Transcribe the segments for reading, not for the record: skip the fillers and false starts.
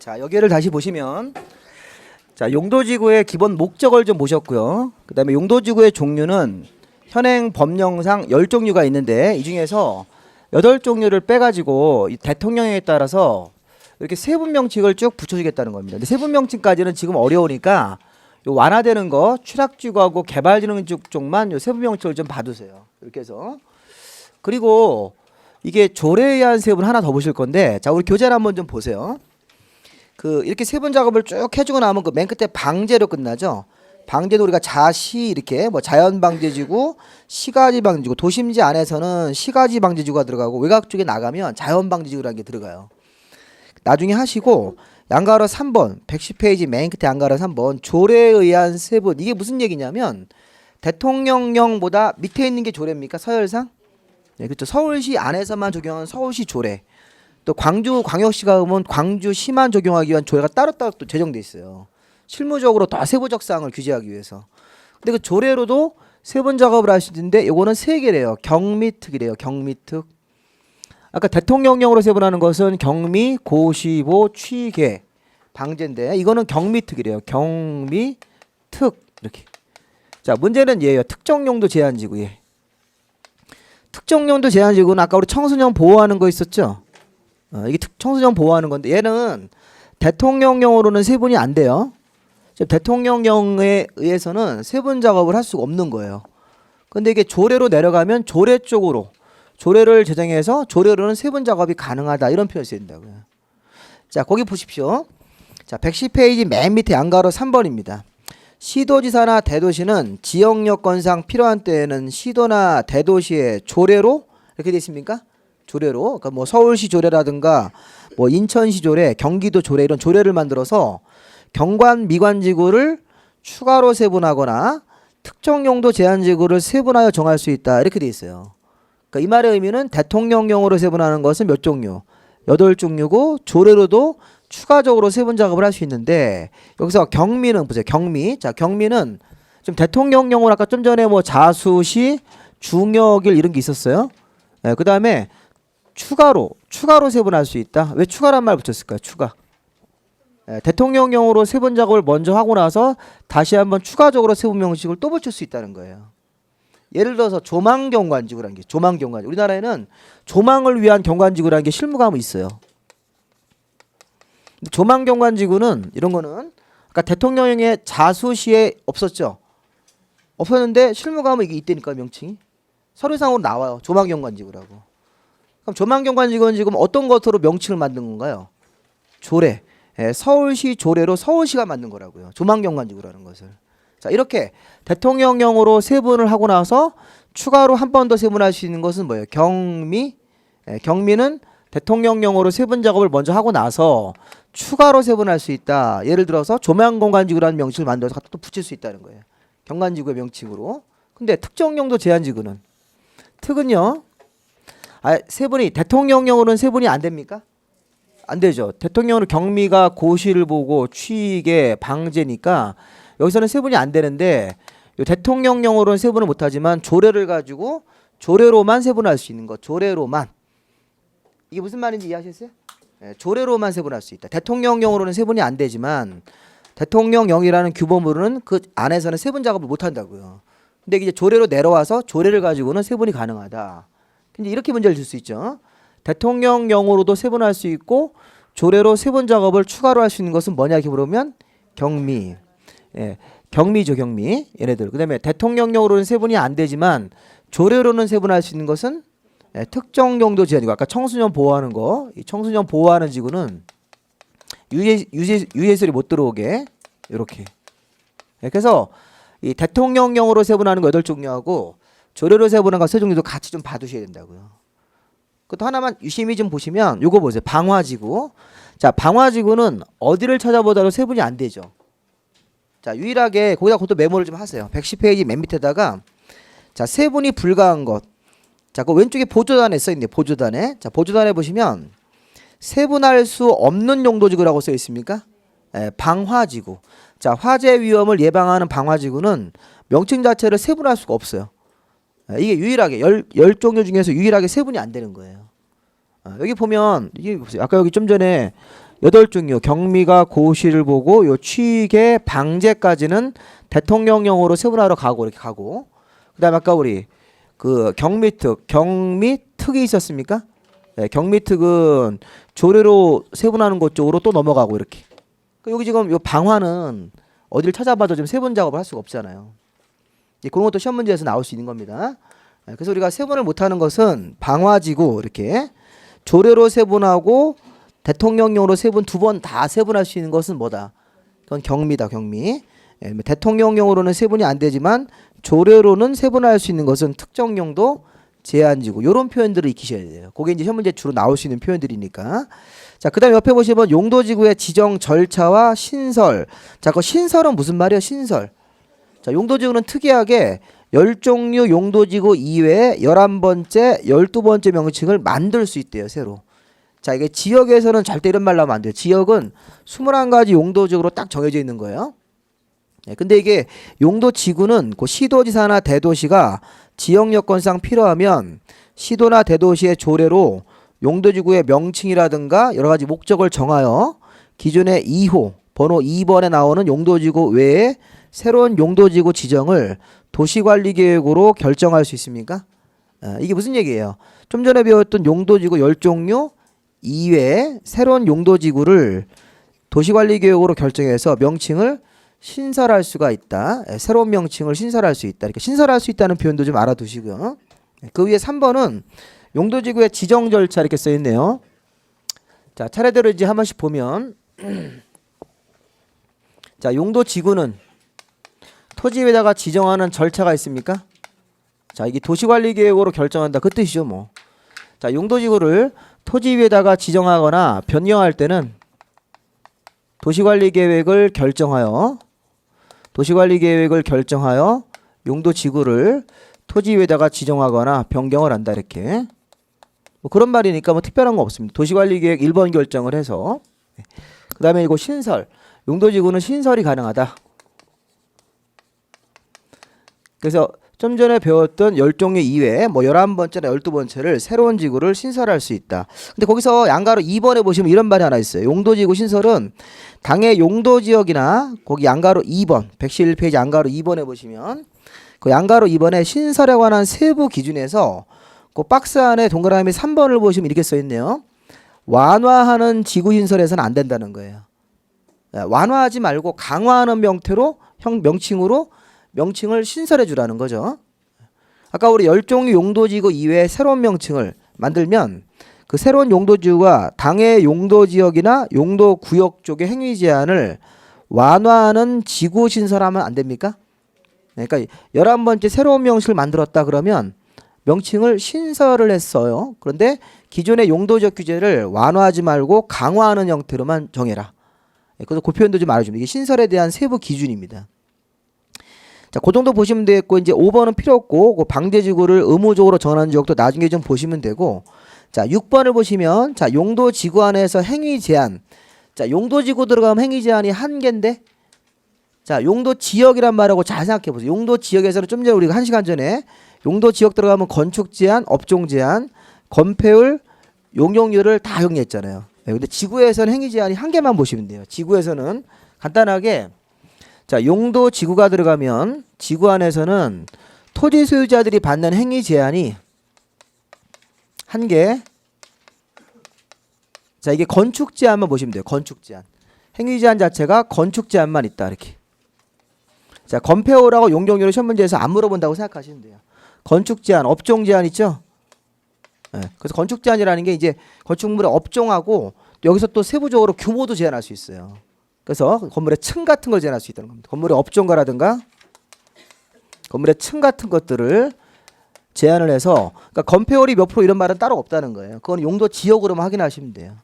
자, 여기를 다시 보시면 자, 용도지구의 기본 목적을 좀 보셨고요. 그 다음에 용도지구의 종류는 현행 법령상 10종류가 있는데 이 중에서 8종류를 빼가지고 이 대통령에 따라서 이렇게 세분 명칭을 쭉 붙여주겠다는 겁니다. 근데 세분 명칭까지는 지금 어려우니까 요 완화되는 거 취락지구하고 개발진흥 쪽만 요 세분 명칭을 좀 봐두세요. 이렇게 해서 그리고 이게 조례에 의한 세분 하나 더 보실 건데 자, 우리 교재를 한번 좀 보세요. 그 이렇게 세분 작업을 쭉 해주고 나면 그 맨 끝에 방제로 끝나죠. 방제도 우리가 자시 이렇게 뭐 자연방제지구, 시가지방제지구, 도심지 안에서는 시가지방제지구가 들어가고 외곽 쪽에 나가면 자연방제지구라는 게 들어가요. 나중에 하시고 양가로 3번 110페이지 맨 끝에 양가로 3번 조례에 의한 세분 이게 무슨 얘기냐면 대통령령보다 밑에 있는 게 조례입니까? 서열상? 네, 그렇죠. 서울시 안에서만 적용하는 서울시 조례. 또 광주 광역시가 오면 광주시만 적용하기 위한 조례가 따로따로 또 제정돼 있어요. 실무적으로 더 세부적 사항을 규제하기 위해서. 근데 그 조례로도 세분 작업을 할 수 있는데 요거는 3개래요. 경미특이래요. 경미특. 아까 대통령령으로 세분하는 것은 경미, 고시보, 취계, 방제인데 이거는 경미특이래요. 경미특 이렇게. 자, 문제는 얘예요. 특정용도 제한지구. 예. 특정용도 제한지구는 아까 우리 청소년 보호하는 거 있었죠? 이게 청소년 보호하는 건데 얘는 대통령령으로는 세분이 안 돼요. 대통령령에 의해서는 세분 작업을 할 수가 없는 거예요. 근데 이게 조례로 내려가면 조례 쪽으로 조례를 제정해서 조례로는 세분 작업이 가능하다 이런 표현이 써야 된다고요. 자, 거기 보십시오. 자, 110페이지 맨 밑에 양가로 3번입니다. 시도지사나 대도시는 지역 여건상 필요한 때에는 시도나 대도시의 조례로 이렇게 돼 있습니까? 조례로. 그러니까 뭐 서울시 조례라든가 뭐 인천시 조례, 경기도 조례 이런 조례를 만들어서 경관 미관지구를 추가로 세분하거나 특정 용도 제한지구를 세분하여 정할 수 있다 이렇게 돼 있어요. 그러니까 이 말의 의미는 대통령령으로 세분하는 것은 몇 종류? 8종류고 조례로도 추가적으로 세분 작업을 할 수 있는데 여기서 경미는 보세요. 경미. 자, 경미는 지금 대통령령으로 아까 좀 전에 뭐 자수시, 중역일 이런 게 있었어요. 네, 그 다음에 추가로 세분할 수 있다. 왜 추가란 말 붙였을까요? 추가. 네, 대통령령으로 세분 작업을 먼저 하고 나서 다시 한번 추가적으로 세분 명식을 또 붙일 수 있다는 거예요. 예를 들어서 조망경관지구라는 게 조망경관지구. 우리나라에는 조망을 위한 경관지구라는 게 실무과목이 있어요. 조망경관지구는 이런 거는 아까 대통령령의 자수시에 없었죠. 없었는데 실무과목이 이게 있다니까 명칭이. 서류상으로 나와요. 조망경관지구라고. 그럼 조망경관지구는 지금 어떤 것으로 명칭을 만든 건가요? 조례. 예, 서울시 조례로 서울시가 만든 거라고요. 조망경관지구라는 것을. 자, 이렇게 대통령령으로 세분을 하고 나서 추가로 한 번 더 세분할 수 있는 것은 뭐예요? 경미. 예, 경미는 대통령령으로 세분 작업을 먼저 하고 나서 추가로 세분할 수 있다. 예를 들어서 조망경관지구라는 명칭을 만들어서 갖다 또 붙일 수 있다는 거예요. 경관지구의 명칭으로. 근데 특정용도 제한지구는 특은요. 세분이 대통령령으로는 세분이 안 됩니까? 안 되죠. 대통령은 경미가 고시를 보고 취계 방제니까 여기서는 세분이 안 되는데 대통령령으로는 세분을 못하지만 조례를 가지고 조례로만 세분할 수 있는 것. 조례로만. 이게 무슨 말인지 이해하셨어요? 네, 조례로만 세분할 수 있다. 대통령령으로는 세분이 안 되지만 대통령령이라는 규범으로는 그 안에서는 세분 작업을 못한다고요. 근데 이제 조례로 내려와서 조례를 가지고는 세분이 가능하다. 근데 이렇게 문제를 줄 수 있죠. 대통령령으로도 세분할 수 있고 조례로 세분 작업을 추가로 할 수 있는 것은 뭐냐 이렇게 물으면 경미. 예, 경미죠, 경미. 얘네들. 그다음에 대통령령으로는 세분이 안 되지만 조례로는 세분할 수 있는 것은 예, 특정 용도 제한이고 아까 청소년 보호하는 거, 이 청소년 보호하는 지구는 유해설이 못 들어오게 이렇게. 예, 그래서 이 대통령령으로 세분하는 거 8종류하고 조례로 세분하는 거 3종류도 같이 좀 봐두셔야 된다고요. 그것도 하나만 유심히 좀 보시면 요거 보세요. 방화지구. 자, 방화지구는 어디를 찾아보더라도 세분이 안 되죠. 자, 유일하게 거기다 그것도 메모를 좀 하세요. 110페이지 맨 밑에다가 자, 세분이 불가한 것. 자, 그 왼쪽에 보조단에 써 있네요. 보조단에. 자, 보조단에 보시면 세분할 수 없는 용도지구라고 써 있습니까? 예, 방화지구. 자, 화재 위험을 예방하는 방화지구는 명칭 자체를 세분할 수가 없어요. 예, 이게 유일하게 10종류 중에서 유일하게 세분이 안 되는 거예요. 여기 보면 이게 보세요. 아까 여기 좀 전에 여덟 종류 경미가 고시를 보고 요 취계 방제까지는 대통령령으로 세분화로 가고 이렇게 가고 그다음에 아까 우리 그 경미특이 있었습니까? 네, 경미특은 조례로 세분하는 것 쪽으로 또 넘어가고 이렇게. 여기 지금 요 방화는 어디를 찾아봐도 좀 세분 작업을 할 수가 없잖아요. 그런 것도 시험 문제에서 나올 수 있는 겁니다. 그래서 우리가 세분을 못하는 것은 방화지구 이렇게 조례로 세분하고 대통령령으로 세분 두 번 다 세분할 수 있는 것은 뭐다? 그건 경미다 경미. 대통령령으로는 세분이 안 되지만 조례로는 세분할 수 있는 것은 특정용도 제한지구 이런 표현들을 익히셔야 돼요. 그게 이제 시험 문제 주로 나올 수 있는 표현들이니까. 자, 그다음 옆에 보시면 용도지구의 지정 절차와 신설. 자, 그 신설은 무슨 말이에요? 신설. 자, 용도지구는 특이하게 10종류 용도지구 이외에 11번째, 12번째 명칭을 만들 수 있대요, 새로. 자, 이게 지역에서는 절대 이런 말로 하면 안 돼요. 지역은 21가지 용도지구로 딱 정해져 있는 거예요. 근데 이게 용도지구는 그 시도지사나 대도시가 지역 여건상 필요하면 시도나 대도시의 조례로 용도지구의 명칭이라든가 여러 가지 목적을 정하여 기존의 2호 번호 2번에 나오는 용도지구 외에 새로운 용도지구 지정을 도시관리계획으로 결정할 수 있습니까? 이게 무슨 얘기예요? 좀 전에 배웠던 용도지구 10종류 이외에 새로운 용도지구를 도시관리계획으로 결정해서 명칭을 신설할 수가 있다. 새로운 명칭을 신설할 수 있다. 이렇게 신설할 수 있다는 표현도 좀 알아두시고요. 그 위에 3번은 용도지구의 지정 절차 이렇게 써 있네요. 자, 차례대로 이제 한 번씩 보면 자, 용도지구는 토지에다가 지정하는 절차가 있습니까? 자, 이게 도시관리계획으로 결정한다 그 뜻이죠, 뭐. 자, 용도지구를 토지 위에다가 지정하거나 변경할 때는 도시관리계획을 결정하여 용도지구를 토지 위에다가 지정하거나 변경을 한다 이렇게. 뭐 그런 말이니까 뭐 특별한 거 없습니다. 도시관리계획 1번 결정을 해서. 그 다음에 이거 신설. 용도지구는 신설이 가능하다. 그래서 좀 전에 배웠던 10종류 이외에 뭐 11번째나 12번째를 새로운 지구를 신설할 수 있다. 근데 거기서 양가로 2번에 보시면 이런 말이 하나 있어요. 용도지구 신설은 당의 용도지역이나 거기 양가로 2번 111페이지 양가로 2번에 보시면 그 양가로 2번에 신설에 관한 세부 기준에서 그 박스 안에 동그라미 3번을 보시면 이렇게 써 있네요. 완화하는 지구 신설에서는 안 된다는 거예요. 완화하지 말고 강화하는 명태로 명칭을 신설해 주라는 거죠. 아까 우리 10종류 용도지구 이외에 새로운 명칭을 만들면 그 새로운 용도지구가 당의 용도지역이나 용도구역 쪽의 행위 제한을 완화하는 지구 신설하면 안 됩니까? 그러니까 11번째 새로운 명칭을 만들었다 그러면 명칭을 신설을 했어요. 그런데 기존의 용도지역 규제를 완화하지 말고 강화하는 형태로만 정해라. 그래서 그 표현도 좀 알아줍니다. 이게 신설에 대한 세부 기준입니다. 자, 그 정도 보시면 되겠고, 이제 5번은 필요 없고, 그 방제지구를 의무적으로 정하는 지역도 나중에 좀 보시면 되고, 자, 6번을 보시면, 자, 용도지구 안에서 행위 제한. 자, 용도지구 들어가면 행위 제한이 한 개인데, 자, 용도지역이란 말하고 잘 생각해 보세요. 용도지역에서는 좀 전에 우리가 1시간 전에 용도지역 들어가면 건축 제한, 업종 제한, 건폐율, 용적률을 다 정리했잖아요. 근데 지구에서는 행위 제한이 한 개만 보시면 돼요. 지구에서는 간단하게 자, 용도 지구가 들어가면 지구 안에서는 토지 소유자들이 받는 행위 제한이 한 개. 자, 이게 건축 제한만 보시면 돼요. 건축 제한. 행위 제한 자체가 건축 제한만 있다 이렇게. 자, 건폐율하고 용적률을 시험 문제에서 안 물어본다고 생각하시면 돼요. 건축 제한, 업종 제한 있죠? 네, 그래서 건축 제한이라는 게 이제 건축물의 업종하고 여기서 또 세부적으로 규모도 제한할 수 있어요. 그래서 건물의 층 같은 걸 제한할 수 있다는 겁니다. 건물의 업종가라든가 건물의 층 같은 것들을 제한을 해서 그러니까 건폐율이 몇 프로 이런 말은 따로 없다는 거예요. 그건 용도 지역으로만 확인하시면 돼요.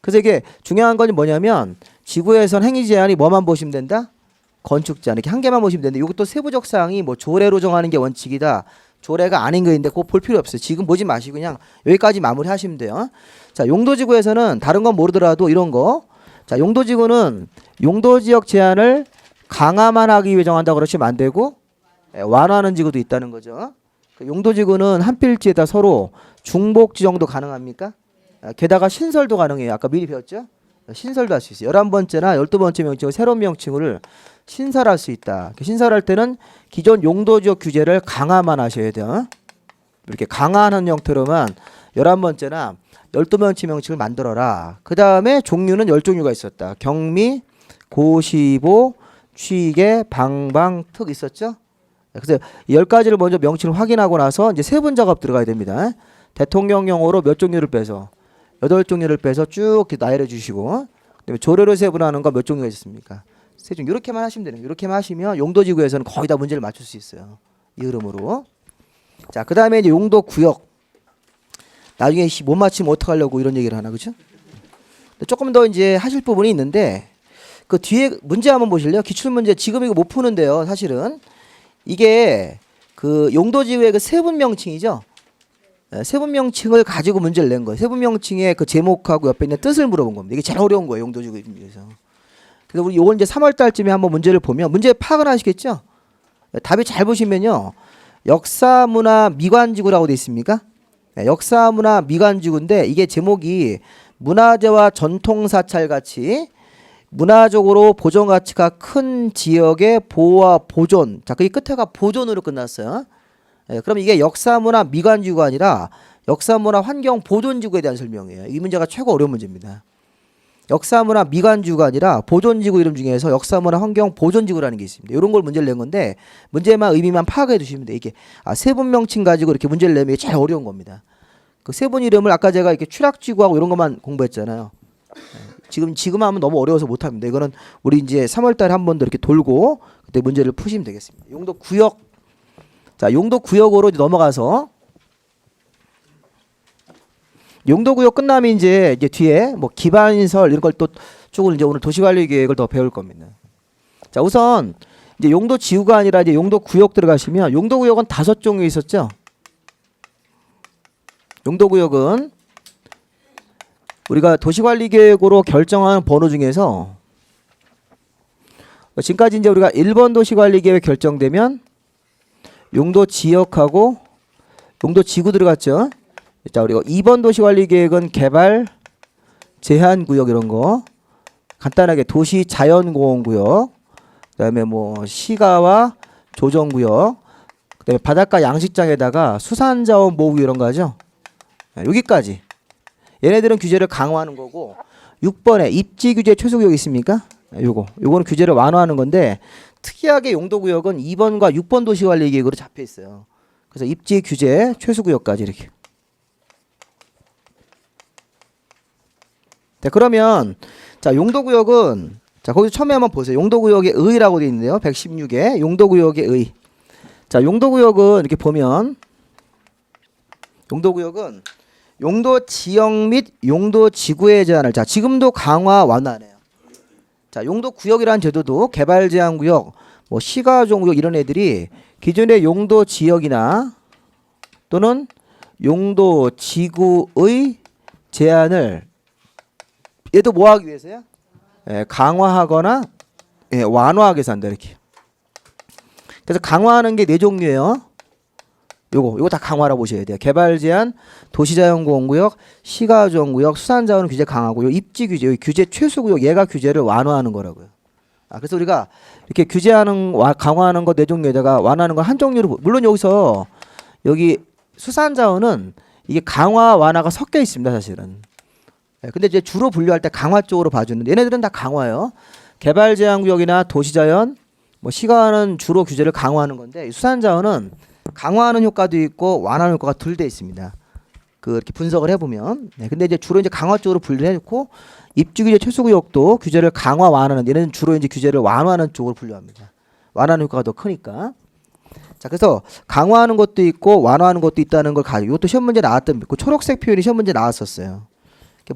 그래서 이게 중요한 건 뭐냐면 지구에선 행위 제한이 뭐만 보시면 된다? 건축 제한 이렇게 한 개만 보시면 되는데 이것도 세부적 사항이 뭐 조례로 정하는 게 원칙이다. 조례가 아닌 거인데 그거 볼 필요 없어요. 지금 보지 마시고 그냥 여기까지 마무리하시면 돼요. 자, 용도지구에서는 다른 건 모르더라도 이런 거. 자, 용도지구는 용도지역 제한을 강화만 하기 위해 정한다고 그러시면 안 되고 완화하는 지구도 있다는 거죠. 용도지구는 한 필지에다 서로 중복 지정도 가능합니까? 게다가 신설도 가능해요. 아까 미리 배웠죠? 신설도 할 수 있어요. 11번째나 12번째 명칭을 새로운 명칭을 신설할 수 있다. 신설할 때는 기존 용도지역 규제를 강화만 하셔야 돼요. 이렇게 강화하는 형태로만 11번째나 12번째 명칭을 만들어라. 그 다음에 종류는 10종류가 있었다. 경미, 고시보, 취계, 방방, 특 있었죠? 그래서 10가지를 먼저 명칭을 확인하고 나서 이제 세분 작업 들어가야 됩니다. 대통령령으로 몇 종류를 빼서 8종류를 빼서 쭉 나열해 주시고, 그다음에 조례로 세분하는 거 몇 종류가 있습니까? 세 종. 이렇게만 하시면 되네요. 이렇게만 하시면 용도지구에서는 거의 다 문제를 맞출 수 있어요. 이 흐름으로. 자, 그 다음에 이제 용도구역. 나중에 못 맞히면 어떡하려고 이런 얘기를 하나, 그죠? 조금 더 이제 하실 부분이 있는데, 그 뒤에 문제 한번 보실래요? 기출문제 지금 이거 못 푸는데요. 사실은 이게 그 용도지구의 그 세분 명칭이죠. 세분 명칭을 가지고 문제를 낸 거예요. 세분 명칭의 그 제목하고 옆에 있는 뜻을 물어본 겁니다. 이게 제일 어려운 거예요. 용도지구 중에서. 그래서 우리 요건 이제 3월 달쯤에 한번 문제를 보면 문제 파악을 하시겠죠? 답이 잘 보시면요. 역사문화 미관지구라고 돼 있습니까? 역사문화 미관지구인데 이게 제목이 문화재와 전통사찰 같이 문화적으로 보존 가치가 큰 지역의 보호와 보존. 자, 그 끝에가 보존으로 끝났어요. 그럼 이게 역사문화 미관지구가 아니라 역사문화 환경 보존지구에 대한 설명이에요. 이 문제가 최고 어려운 문제입니다. 역사문화 미관지구가 아니라 보존지구 이름 중에서 역사문화 환경 보존지구라는 게 있습니다. 이런 걸 문제를 낸 건데 문제만 의미만 파악해 두시면 돼요. 이게 세분 명칭 가지고 이렇게 문제를 내면 이게 제일 어려운 겁니다. 그 세분 이름을 아까 제가 이렇게 추락지구하고 이런 것만 공부했잖아요. 지금 하면 너무 어려워서 못 합니다. 이거는 우리 이제 3월 달에 한 번 더 이렇게 돌고 그때 문제를 푸시면 되겠습니다. 용도 구역. 자, 용도 구역으로 이제 넘어가서 용도 구역 끝나면 이제 뒤에 뭐 기반시설 이런 걸 또 쭉 이제 오늘 도시관리 계획을 더 배울 겁니다. 자, 우선 이제 용도 지구가 아니라 이제 용도 구역 들어가시면 용도 구역은 5종류 있었죠. 용도 구역은 우리가 도시관리 계획으로 결정하는 번호 중에서 지금까지 이제 우리가 1번 도시관리 계획 결정되면 용도 지역하고 용도 지구 들어갔죠. 자, 우리가 2번 도시관리 계획은 개발 제한 구역 이런 거 간단하게 도시 자연공원구역, 그다음에 뭐 시가와 조정구역, 그다음에 바닷가 양식장에다가 수산자원 보호구 이런 거 하죠. 여기까지. 얘네들은 규제를 강화하는 거고 6번에 입지 규제 최소구역 있습니까? 요거는 규제를 완화하는 건데 특이하게 용도구역은 2번과 6번 도시관리 계획으로 잡혀 있어요. 그래서 입지 규제 최소구역까지 이렇게. 자, 그러면 자, 용도구역은 자, 거기서 처음에 한번 보세요. 용도구역의 의라고 되어 있는데요. 116에 용도구역의 의. 자, 용도구역은 이렇게 보면 용도구역은 용도 지역 및 용도 지구의 제한을 자, 지금도 강화 완화하네요. 자, 용도 구역이라는 제도도 개발 제한 구역, 뭐 시가종 구역 이런 애들이 기존의 용도 지역이나 또는 용도 지구의 제한을 얘도 뭐 하기 위해서요? 강화하거나 완화하기 위해서 한다 이렇게. 그래서 강화하는 게 4종류예요. 요거 다 강화라고 보셔야 돼요. 개발 제한, 도시자연공원구역, 시가조정구역, 수산자원 규제 강화고요. 입지 규제, 여기 규제 최소구역 얘가 규제를 완화하는 거라고요. 그래서 우리가 이렇게 규제하는 강화하는 거 4종류에다가 완화하는 거 한 종류로 물론 여기서 여기 수산자원은 이게 강화 완화가 섞여 있습니다 사실은. 근데 이제 주로 분류할 때 강화 쪽으로 봐주는데 얘네들은 다 강화예요. 개발 제한 구역이나 도시자연, 뭐 시가는 주로 규제를 강화하는 건데 수산자원은 강화하는 효과도 있고 완화하는 효과가 둘 돼 있습니다. 그렇게 분석을 해보면. 근데 이제 주로 이제 강화 쪽으로 분류를 해놓고 입지 규제 최소구역도 규제를 강화 완화하는 얘는 주로 이제 규제를 완화하는 쪽으로 분류합니다. 완화하는 효과가 더 크니까. 자, 그래서 강화하는 것도 있고 완화하는 것도 있다는 걸 가지고 이것도 시험 문제 나왔던 그 초록색 표현이 시험 문제 나왔었어요.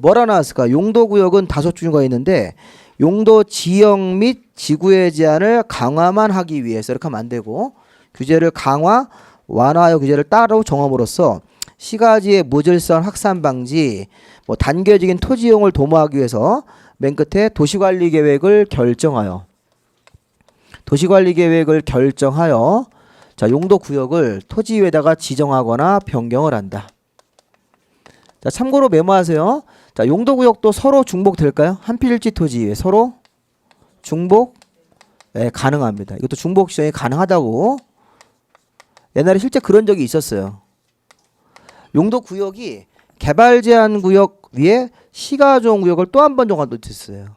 뭐라 나왔을까? 용도구역은 5종류가 있는데 용도 지역 및 지구의 제한을 강화만 하기 위해서 이렇게 하면 안 되고 규제를 강화, 완화하여 규제를 따로 정함으로써 시가지의 무질서한 확산 방지, 뭐 단계적인 토지 이용을 도모하기 위해서 맨 끝에 도시관리 계획을 결정하여 자, 용도 구역을 토지 위에다가 지정하거나 변경을 한다. 자, 참고로 메모하세요. 자, 용도구역도 서로 중복될까요? 한필지 토지 위에 서로 중복 네, 가능합니다. 이것도 중복 지정이 가능하다고 옛날에 실제 그런 적이 있었어요. 용도구역이 개발제한구역 위에 시가조정구역을 또 한 번 정했어요.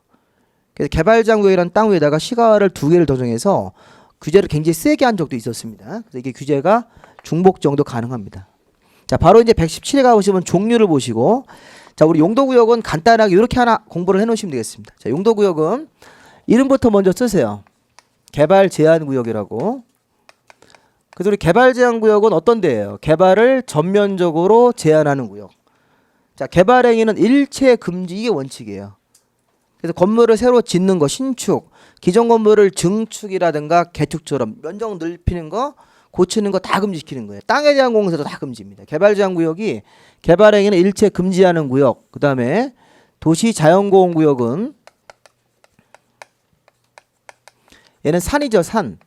그래서 개발제한구역이라는 땅 위에다가 시가를 2개를 더 정해서 규제를 굉장히 세게 한 적도 있었습니다. 그래서 이게 규제가 중복 정도 가능합니다. 자, 바로 이제 117에 가보시면 종류를 보시고, 자, 우리 용도구역은 간단하게 이렇게 하나 공부를 해놓으시면 되겠습니다. 자, 용도구역은 이름부터 먼저 쓰세요. 개발제한구역이라고. 그래서 우리 개발제한구역은 어떤 데예요? 개발을 전면적으로 제한하는 구역. 자, 개발행위는 일체 금지, 이게 원칙이에요. 그래서 건물을 새로 짓는 거, 신축, 기존 건물을 증축이라든가 개축처럼 면적 넓히는 거, 고치는 거 다 금지시키는 거예요. 땅에 대한 공사도 다 금지입니다. 개발제한구역이 개발행위는 일체 금지하는 구역. 그 다음에 도시자연보호구역은 얘는 산이죠, 산.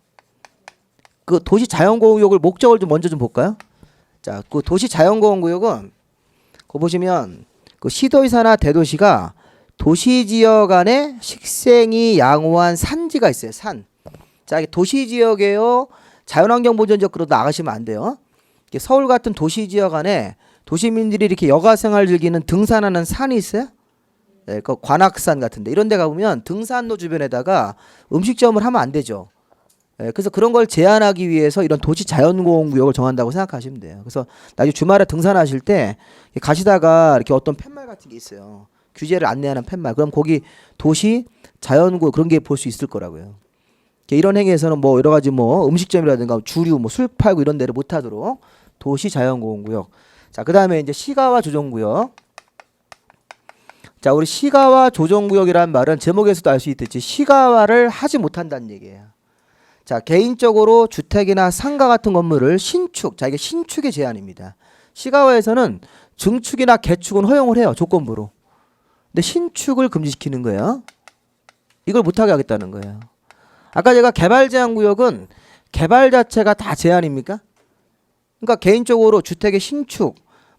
그 도시자연보호구역을 목적을 좀 먼저 좀 볼까요? 자, 그 도시자연보호구역은 거 보시면 그 시도의사나 대도시가 도시지역 안에 식생이 양호한 산지가 있어요. 산. 자, 이게 도시지역에요. 자연환경보전지역으로 나가시면 안 돼요. 서울 같은 도시지역 안에 도시민들이 이렇게 여가생활 즐기는 등산하는 산이 있어요. 네, 그 관악산 같은데 이런 데 가보면 등산로 주변에다가 음식점을 하면 안 되죠. 네, 그래서 그런 걸 제한하기 위해서 이런 도시자연보호구역을 정한다고 생각하시면 돼요. 그래서 나중에 주말에 등산하실 때 가시다가 이렇게 어떤 팻말 같은 게 있어요. 규제를 안내하는 팻말. 그럼 거기 도시자연구역 그런 게 볼 수 있을 거라고요. 이런 행위에서는 뭐 여러 가지 뭐 음식점이라든가 주류 뭐 술 팔고 이런 데를 못 하도록 도시자연보호구역. 자, 그다음에 이제 시가와 조정구역. 자, 우리 시가와 조정구역이라는 말은 제목에서도 알 수 있듯이 시가화를 하지 못한다는 얘기예요. 자, 개인적으로 주택이나 상가 같은 건물을 신축. 자, 이게 신축의 제한입니다. 시가화에서는 증축이나 개축은 허용을 해요. 조건부로. 근데 신축을 금지시키는 거예요. 이걸 못하게 하겠다는 거예요. 아까 제가 개발제한구역은 개발 자체가 다 제한입니까? 그러니까 개인적으로 주택의 신축,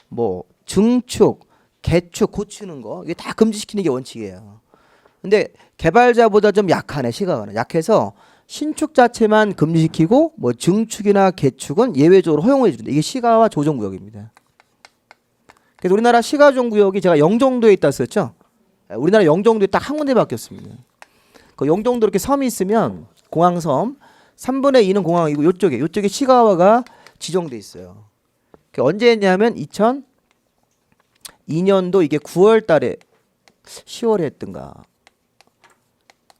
뭐 증축, 개축, 고치는 거 이게 다 금지시키는 게 원칙이에요. 근데 개발자보다 좀 약하네. 시가화는 약해서 신축 자체만 금지시키고 뭐 증축이나 개축은 예외적으로 허용해 준다. 이게 시가와 조정구역입니다. 그래서 우리나라 시가조정구역이 제가 영종도에 있다 했었죠. 우리나라 영종도에 딱 한 군데 바뀌었습니다. 그 영종도 이렇게 섬이 있으면 공항섬 3분의 2는 공항이고 요쪽에 시가화가 지정돼 있어요. 언제 했냐면 2002년도 이게 9월 달에 10월에 했던가.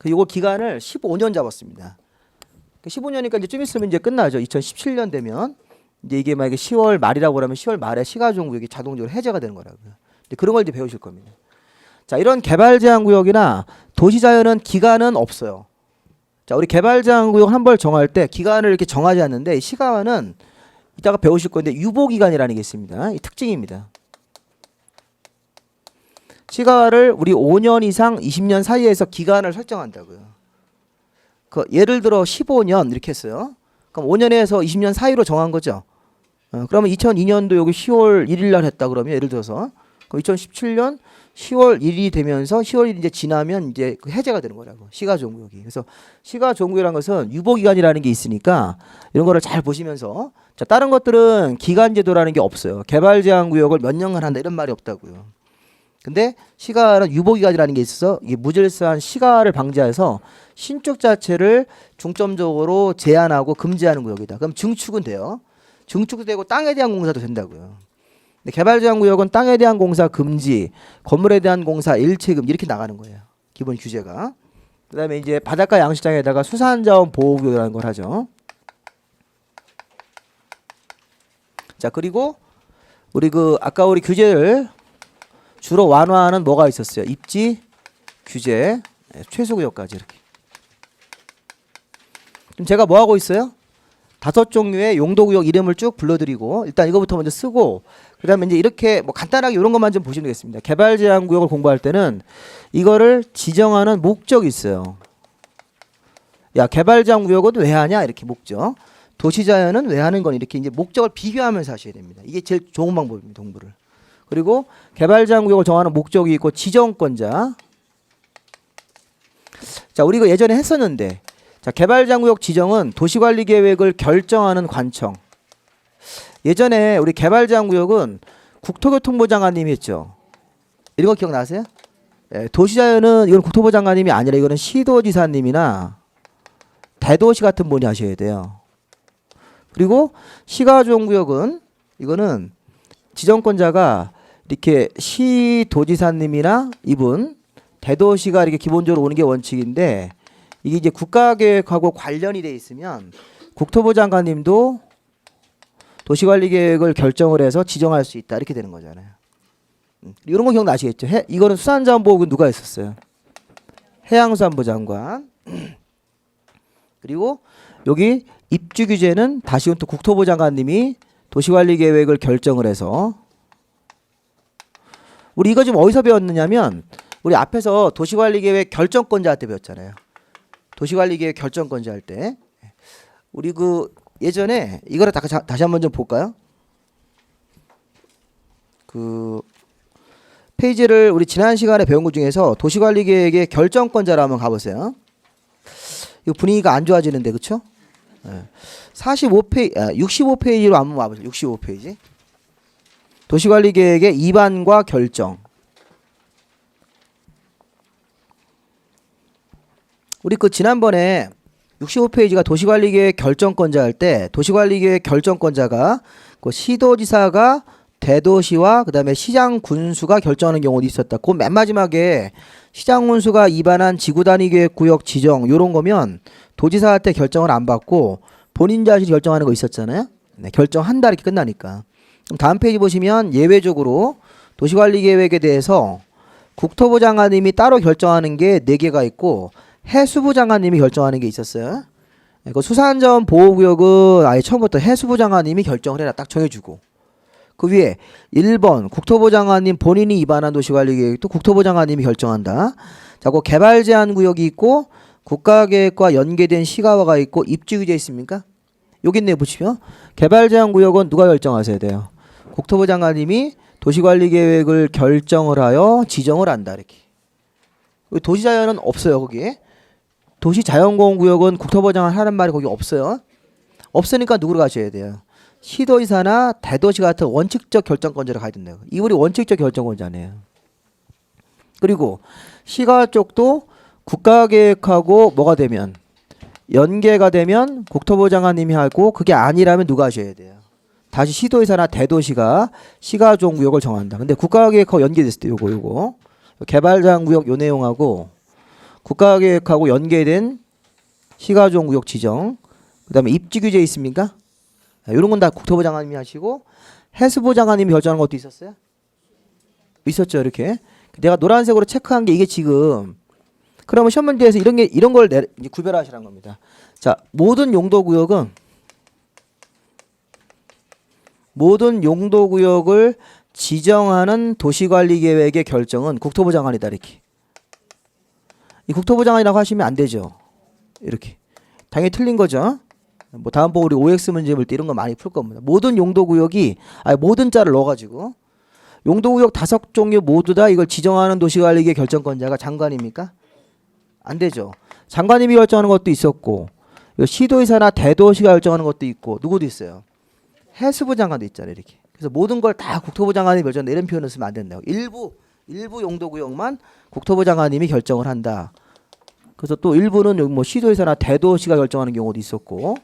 요거 기간을 15년 잡았습니다. 15년이니까 이제 좀 있으면 이제 끝나죠. 2017년 되면 이제 이게 만약에 10월 말이라고 그러면 10월 말에 시가조정구역이 자동적으로 해제가 되는 거라고요. 그런 걸 이제 배우실 겁니다. 자, 이런 개발제한구역이나 도시자연은 기간은 없어요. 자, 우리 개발제한구역 한 번 정할 때 기간을 이렇게 정하지 않는데 시가화는 이따가 배우실 건데 유보기간이라는 게 있습니다. 이 특징입니다. 시가화를 우리 5년 이상 20년 사이에서 기간을 설정한다고요. 예를 들어 15년 이렇게 했어요. 그럼 5년에서 20년 사이로 정한 거죠. 그러면 2002년도 여기 10월 1일 날 했다 그러면 예를 들어서 그럼 2017년 10월 1일이 되면서 10월 1일이 이제 지나면 이제 해제가 되는 거라고. 시가조정구역이. 그래서 시가조정구역이라는 것은 유보기간이라는 게 있으니까 이런 거를 잘 보시면서 자, 다른 것들은 기간제도라는 게 없어요. 개발제한구역을 몇 년간 한다 이런 말이 없다고요. 근데 시가는 유보기간이라는 게 있어서 이게 무질서한 시가를 방지해서 신축 자체를 중점적으로 제한하고 금지하는 구역이다. 그럼 증축은 돼요. 증축도 되고 땅에 대한 공사도 된다고요. 근데 개발제한구역은 땅에 대한 공사 금지, 건물에 대한 공사 일체 금지 이렇게 나가는 거예요. 기본 규제가. 그다음에 이제 바닷가 양식장에다가 수산자원 보호구역이라는 걸 하죠. 자, 그리고 우리 아까 우리 규제를 주로 완화하는 뭐가 있었어요? 입지 규제, 최소구역까지 이렇게. 지금 제가 뭐 하고 있어요? 5종류의 용도구역 이름을 쭉 불러드리고 일단 이거부터 먼저 쓰고 그다음에 이제 이렇게 뭐 간단하게 이런 것만 좀 보시면 되겠습니다. 개발제한구역을 공부할 때는 이거를 지정하는 목적이 있어요. 야, 개발제한구역은 왜 하냐 이렇게 목적. 도시자연은 왜 하는 건 이렇게 이제 목적을 비교하면서 하셔야 됩니다. 이게 제일 좋은 방법입니다. 공부를. 그리고 개발제한구역을 정하는 목적이 있고 지정권자. 자, 우리 이거 예전에 했었는데, 자, 개발제한구역 지정은 도시관리계획을 결정하는 관청. 예전에 우리 개발제한구역은 국토교통부 장관님이 했죠. 이런 거 기억나세요? 예, 도시자연은 이건 국토부 장관님이 아니라 이거는 시도지사님이나 대도시 같은 분이 하셔야 돼요. 그리고 시가조정구역은 이거는 지정권자가 이렇게 시도지사님이나 이분 대도시가 이렇게 기본적으로 오는 게 원칙인데, 이게 이제 국가계획하고 관련이 돼 있으면 국토부 장관님도 도시관리계획을 결정을 해서 지정할 수 있다 이렇게 되는 거잖아요. 이런 거 기억나시겠죠? 이거는 수산자원보호군 누가 했었어요? 해양수산부 장관. 그리고 여기 입주규제는 다시 또 국토부 장관님이 도시관리계획을 결정을 해서. 우리 이거 지금 어디서 배웠느냐면 우리 앞에서 도시관리계획 결정권자 할 때 배웠잖아요. 도시관리계획 결정권자 할 때. 우리 그 예전에 이거를 다시 한번 좀 볼까요? 그 페이지를 우리 지난 시간에 배운 것 중에서 도시관리계획의 결정권자로 한번 가보세요. 이거 분위기가 안 좋아지는데, 그쵸? 65페이지로 한번 와보세요. 65페이지. 도시관리계획의 입안과 결정. 우리 그 지난번에 65페이지가 도시관리계획 결정권자 할 때 도시관리계획 결정권자가 그 시도지사가 대도시와 그다음에 시장군수가 결정하는 경우도 있었다. 그 맨 마지막에 시장군수가 입안한 지구단위계획구역 지정 요런 거면 도지사 할 때 결정을 안 받고 본인 자신이 결정하는 거 있었잖아요. 네, 결정한다 이렇게 끝나니까. 그럼 다음 페이지 보시면 예외적으로 도시관리계획에 대해서 국토부 장관님이 따로 결정하는 게 4개가 있고 해수부 장관님이 결정하는 게 있었어요. 그 수산자원 보호구역은 아예 처음부터 해수부 장관님이 결정을 해라 딱 정해주고, 그 위에 1번 국토부 장관님 본인이 입안한 도시관리계획도 국토부 장관님이 결정한다. 자, 그 개발제한구역이 있고 국가계획과 연계된 시가화가 있고 입주규제 있습니까? 여기 있네 보시면 개발제한구역은 누가 결정하셔야 돼요? 국토부 장관님이 도시관리계획을 결정을 하여 지정을 한다 이렇게. 도시자연은 없어요 거기에. 도시자연공원구역은 국토부 장관 하는 말이 거기 없어요. 없으니까 누구로 가셔야 돼요? 시도지사나 대도시 같은 원칙적 결정권자로 가야 된다고. 이분이 원칙적 결정권자네요. 그리고 시가 쪽도 국가계획하고 뭐가 되면 연계가 되면 국토부 장관님이 하고, 그게 아니라면 누가 하셔야 돼요? 다시 시도지사나 대도시가 시가조정구역을 정한다. 근데 국가계획하고 연계됐을 때 요거 개발제한구역 요 내용하고 국가계획하고 연계된 시가조정구역 지정, 그다음에 입지규제 있습니까? 이런 건 다 국토부 장관님이 하시고 해수부 장관님이 결정하는 것도 있었어요? 있었죠. 이렇게 내가 노란색으로 체크한 게 이게 지금. 그러면 시험 문제에서 이런 걸 구별하시라는 겁니다. 자, 모든 용도구역을 지정하는 도시관리계획의 결정은 국토부 장관이다 이렇게. 이 국토부 장관이라고 하시면 안 되죠. 이렇게. 당연히 틀린 거죠. 뭐 다음번 우리 OX 문제 볼 때 이런 거 많이 풀 겁니다. 모든 용도구역이 모든 자를 넣어가지고 용도구역 5종류 모두 다 이걸 지정하는 도시관리계획 결정권자가 장관입니까? 안 되죠. 장관님이 결정하는 것도 있었고 시도의사나 대도시가 결정하는 것도 있고 누구도 있어요. 해수부 장관도 있잖아요. 이렇게. 그래서 모든 걸 다 국토부 장관이 결정한다 이런 표현을 쓰면 안 된다고. 일부 용도구역만 국토부 장관님이 결정을 한다. 그래서 또 일부는 뭐 시도의사나 대도시가 결정하는 경우도 있었고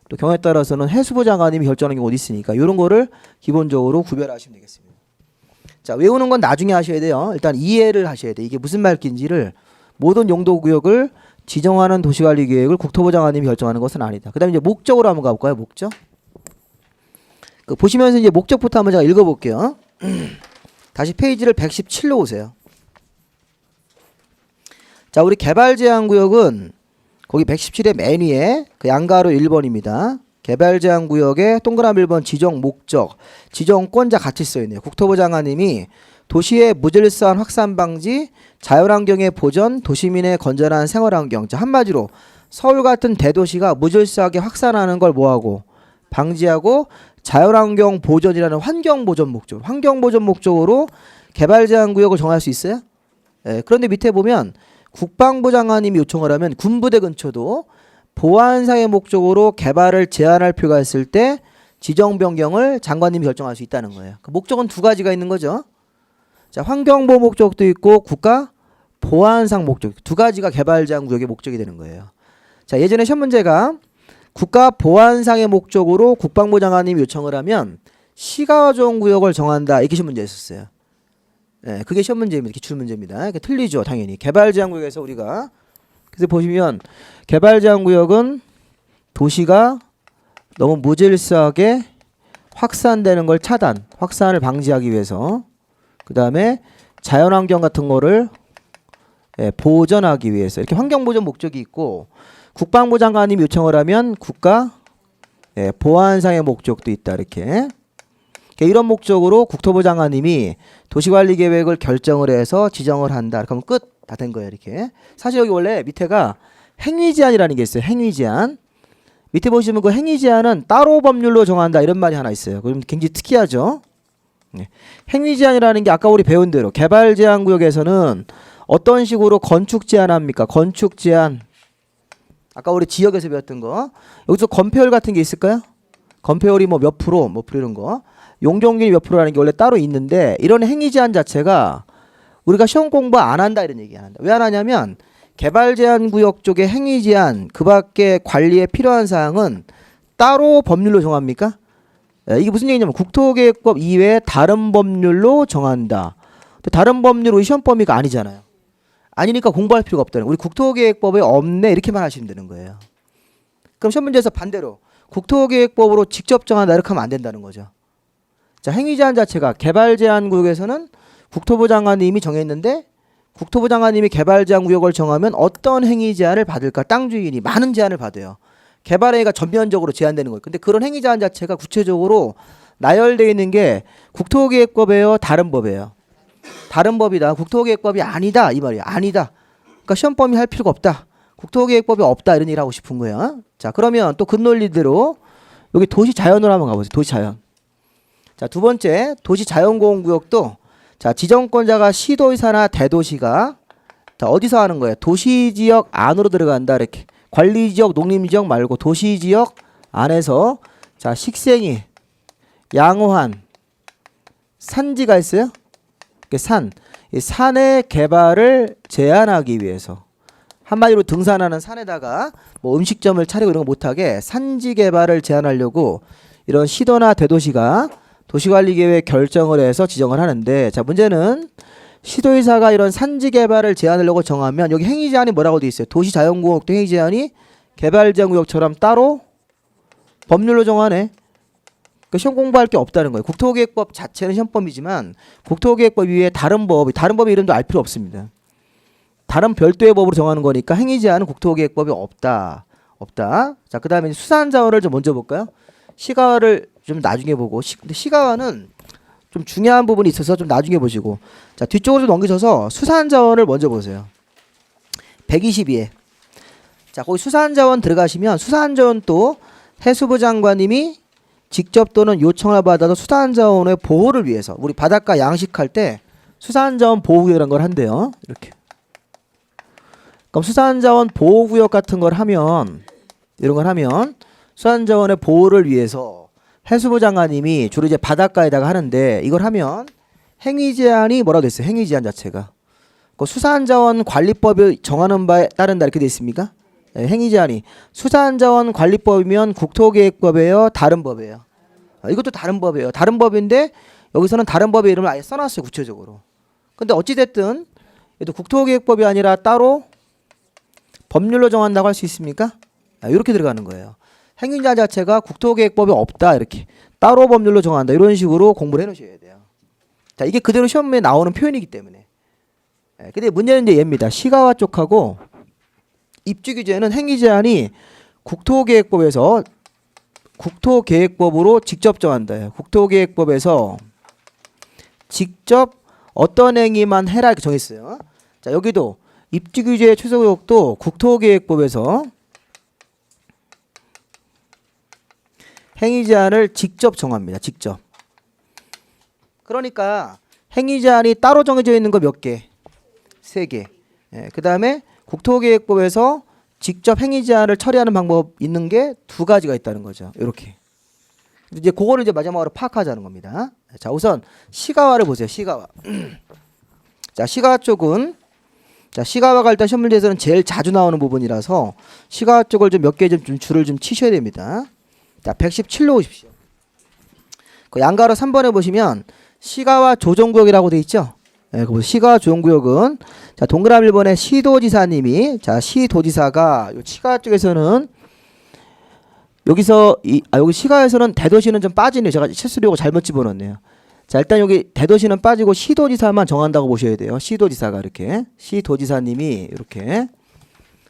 또 경우에 따라서는 해수부 장관님이 결정하는 경우도 있으니까 이런 거를 기본적으로 구별하시면 되겠습니다. 자, 외우는 건 나중에 하셔야 돼요. 일단 이해를 하셔야 돼. 이게 무슨 말인지를. 모든 용도구역을 지정하는 도시관리계획을 국토부 장관님이 결정하는 것은 아니다. 그 다음에 이제 목적으로 한번 가볼까요? 목적. 보시면서 이제 목적부터 한번 제가 읽어볼게요. 다시 페이지를 117로 오세요. 자, 우리 개발제한구역은 거기 117의 맨 위에 그 양가로 1번입니다. 개발제한구역에 동그라미 1번 지정 목적, 지정권자 같이 써있네요. 국토부 장관님이 도시의 무질서한 확산 방지, 자연환경의 보전, 도시민의 건전한 생활환경. 자, 한마디로 서울 같은 대도시가 무질서하게 확산하는 걸 뭐하고? 방지하고 자연환경 보전이라는 환경보전 목적, 환경보전 목적으로 개발제한구역을 정할 수 있어요? 예, 그런데 밑에 보면 국방부 장관님이 요청을 하면 군부대 근처도 보안상의 목적으로 개발을 제한할 필요가 있을 때 지정 변경을 장관님이 결정할 수 있다는 거예요. 그 목적은 두 가지가 있는 거죠. 자, 환경보호 목적도 있고 국가 보안상 목적, 두 가지가 개발 제한 구역의 목적이 되는 거예요. 자, 예전에 시험 문제가 국가 보안상의 목적으로 국방부 장관님이 요청을 하면 시가조정 구역을 정한다, 이렇게 시험 문제였었어요. 네, 그게 시험 문제입니다. 기출 문제입니다. 틀리죠, 당연히. 개발 제한 구역에서 우리가, 그래서 보시면 개발 제한 구역은 도시가 너무 무질서하게 확산되는 걸 확산을 방지하기 위해서, 그 다음에 자연환경 같은 거를 보전하기 위해서, 이렇게 환경보전 목적이 있고, 국방부 장관님이 요청을 하면 국가 보안상의 목적도 있다, 이렇게. 이런 목적으로 국토부 장관님이 도시관리계획을 결정을 해서 지정을 한다, 이렇게 하면 끝, 다 된 거예요, 이렇게. 사실 여기 원래 밑에가 행위제한이라는 게 있어요. 행위제한. 밑에 보시면 그 행위제한은 따로 법률로 정한다, 이런 말이 하나 있어요. 그럼 굉장히 특이하죠. 네. 행위제한이라는 게 아까 우리 배운 대로 개발제한구역에서는 어떤 식으로 건축 제한합니까? 건축 제한. 아까 우리 지역에서 배웠던 거. 여기서 건폐율 같은 게 있을까요? 건폐율이 뭐 몇 프로, 이런 거. 용적률이 몇 프로라는 게 원래 따로 있는데, 이런 행위 제한 자체가 우리가 시험 공부 안 한다, 이런 얘기 안 한다. 왜 안 하냐면 개발 제한 구역 쪽에 행위 제한, 그 밖에 관리에 필요한 사항은 따로 법률로 정합니까? 이게 무슨 얘기냐면 국토계획법 이외에 다른 법률로 정한다. 다른 법률은 시험 범위가 아니잖아요. 아니니까 공부할 필요가 없다는 거예요. 우리 국토계획법에 없네, 이렇게만 하시면 되는 거예요. 그럼 시험 문제에서 반대로 국토계획법으로 직접 정한다, 이렇게 하면 안 된다는 거죠. 자, 행위제한 자체가 개발제한구역에서는 국토부 장관님이 정했는데, 국토부 장관님이 개발제한구역을 정하면 어떤 행위제한을 받을까? 땅 주인이 많은 제한을 받아요. 개발행위가 전면적으로 제한되는 거예요. 근데 그런 행위제한 자체가 구체적으로 나열되어 있는 게 국토계획법이에요, 다른 법이에요? 다른 법이다. 국토계획법이 아니다, 이 말이에요. 아니다. 그러니까 시험 범위 할 필요가 없다. 국토계획법이 없다, 이런 얘기를 하고 싶은 거예요. 자, 그러면 또 그 논리대로 여기 도시자연으로 한번 가보세요. 도시자연. 자, 두 번째 도시자연공원구역도, 자, 지정권자가 시도의사나 대도시가, 자, 어디서 하는 거예요? 도시지역 안으로 들어간다, 이렇게. 관리지역, 농림지역 말고 도시지역 안에서, 자, 식생이, 양호한 산지가 있어요. 이 산의 개발을 제한하기 위해서, 한마디로 등산하는 산에다가 뭐 음식점을 차리고 이런 거 못하게 산지 개발을 제한하려고 이런 시도나 대도시가 도시관리계획 결정을 해서 지정을 하는데, 자, 문제는 시도의사가 이런 산지 개발을 제한하려고 정하면 여기 행위제한이 뭐라고 돼 있어요? 도시자연구역도 행위제한이 개발제한구역처럼 따로 법률로 정하네. 그러니까 시험 공부할 게 없다는 거예요. 국토계획법 자체는 시험법이지만 국토계획법 이외에 다른 법의 이름도 알 필요 없습니다. 다른 별도의 법으로 정하는 거니까 행위제한은 국토계획법이 없다. 자, 그 다음에 수산자원을 좀 먼저 볼까요? 시가를 좀 나중에 보고, 근데 시가는 좀 중요한 부분이 있어서 좀 나중에 보시고, 자, 뒤쪽으로 좀 넘기셔서 수산자원을 먼저 보세요. 122에. 자, 거기 수산자원 들어가시면 수산자원 또 해수부 장관님이 직접 또는 요청을 받아서 수산자원의 보호를 위해서, 우리 바닷가 양식할 때 수산자원 보호구역이라는 걸 한대요. 이렇게. 그럼 수산자원 보호구역 같은 걸 하면, 이런 걸 하면 수산자원의 보호를 위해서 해수부 장관님이 주로 이제 바닷가에다가 하는데, 이걸 하면 행위제한이 뭐라고 돼 있어요? 행위제한 자체가. 그 수산자원 관리법이 정하는 바에 따른다, 이렇게 돼 있습니까? 네, 행위제한이. 수산자원 관리법이면 국토계획법이에요, 다른 법이에요? 이것도 다른 법이에요. 다른 법인데 여기서는 다른 법의 이름을 아예 써놨어요, 구체적으로. 근데 어찌됐든 얘도 국토계획법이 아니라 따로 법률로 정한다고 할 수 있습니까? 이렇게 들어가는 거예요. 행위자 자체가 국토계획법이 없다, 이렇게 따로 법률로 정한다, 이런 식으로 공부를 해놓으셔야 돼요. 자, 이게 그대로 시험에 나오는 표현이기 때문에. 근데 문제는 이제 얘입니다. 시가와 쪽하고 입주규제는 행위제한이 국토계획법에서 국토계획법으로 직접 정한다. 국토계획법에서 직접 어떤 행위만 해라, 이렇게 정했어요. 자, 여기도 입주규제 최소구역도 국토계획법에서 행위 제한을 직접 정합니다. 직접. 그러니까 행위 제한이 따로 정해져 있는 거 몇 개? 3개. 예, 그다음에 국토계획법에서 직접 행위 제한을 처리하는 방법 있는 게 2가지가 있다는 거죠. 이렇게. 이제 그거를 이제 마지막으로 파악하자는 겁니다. 자, 우선 시가화를 보세요. 시가화. 자, 시가화 쪽은 자, 시가화가 일단 시험 문제에서는 제일 자주 나오는 부분이라서 시가화 쪽을 좀 몇 개 좀 줄을 좀 치셔야 됩니다. 자, 117로 오십시오. 그 양가로 3번에 보시면 시가화 조정구역이라고 돼 있죠. 네, 그 시가화 조정구역은 자, 동그라미 1번에 시도지사님이 자, 시도지사가 요 시가화 쪽에서는 여기서 여기 시가에서는 대도시는 좀 빠지네요. 제가 실수로 잘못 집어넣었네요. 자, 일단 여기 대도시는 빠지고 시도지사만 정한다고 보셔야 돼요. 시도지사가 이렇게 시도지사님이 이렇게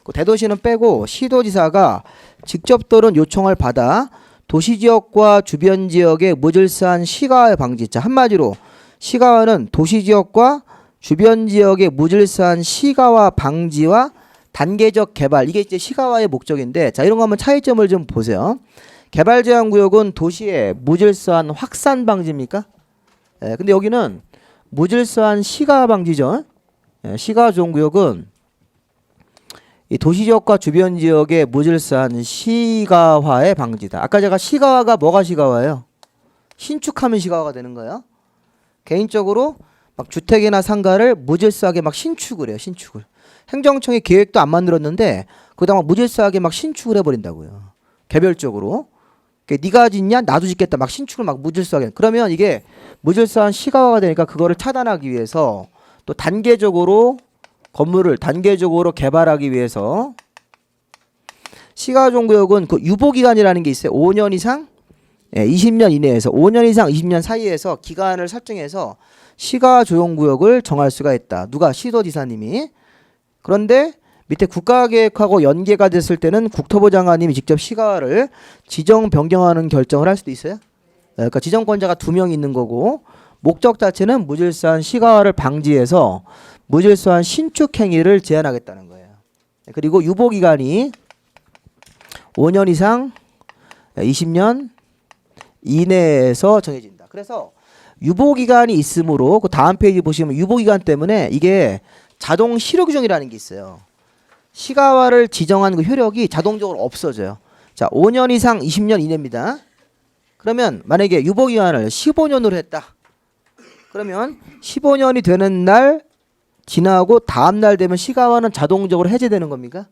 그 대도시는 빼고 시도지사가 직접 또는 요청을 받아 도시지역과 주변 지역의 무질서한 시가화 방지. 자, 한마디로 시가화는 도시지역과 주변 지역의 무질서한 시가화 방지와 단계적 개발, 이게 이제 시가화의 목적인데, 자, 이런 거 한번 차이점을 좀 보세요. 개발 제한 구역은 도시의 무질서한 확산 방지입니까? 예, 근데 여기는 무질서한 시가화 방지죠. 예, 시가화 조정 구역은 이 도시 지역과 주변 지역의 무질서한 시가화의 방지다. 아까 제가 시가화가 뭐가 시가화예요? 신축하면 시가화가 되는 거예요. 개인적으로 막 주택이나 상가를 무질서하게 막 신축을 해요. 신축을. 행정청이 계획도 안 만들었는데 그다음 무질서하게 막 신축을 해버린다고요. 개별적으로. 네가 짓냐? 나도 짓겠다. 막 신축을 막 무질서하게. 그러면 이게 무질서한 시가화가 되니까 그거를 차단하기 위해서 또 단계적으로 건물을 단계적으로 개발하기 위해서 시가화 조정구역은 그 유보기간이라는 게 있어요. 5년 이상, 20년 이내에서 5년 이상 20년 사이에서 기간을 설정해서 시가화 조정구역을 정할 수가 있다. 누가? 시도지사님이. 그런데 밑에 국가계획하고 연계가 됐을 때는 국토부 장관님이 직접 시가화를 지정 변경하는 결정을 할 수도 있어요. 그러니까 지정권자가 2명 있는 거고 목적 자체는 무질서한 시가화를 방지해서 무질서한 신축 행위를 제한하겠다는 거예요. 그리고 유보기간이 5년 이상 20년 이내에서 정해진다. 그래서 유보기간이 있으므로 그 다음 페이지 보시면 유보기간 때문에 이게 자동 실효 규정이라는 게 있어요. 시가화를 지정한 그 효력이 자동적으로 없어져요. 자, 5년 이상 20년 이내입니다. 그러면 만약에 유보기간을 15년으로 했다. 그러면 15년이 되는 날 지나고 다음 날 되면 시가화는 자동적으로 해제되는 겁니까?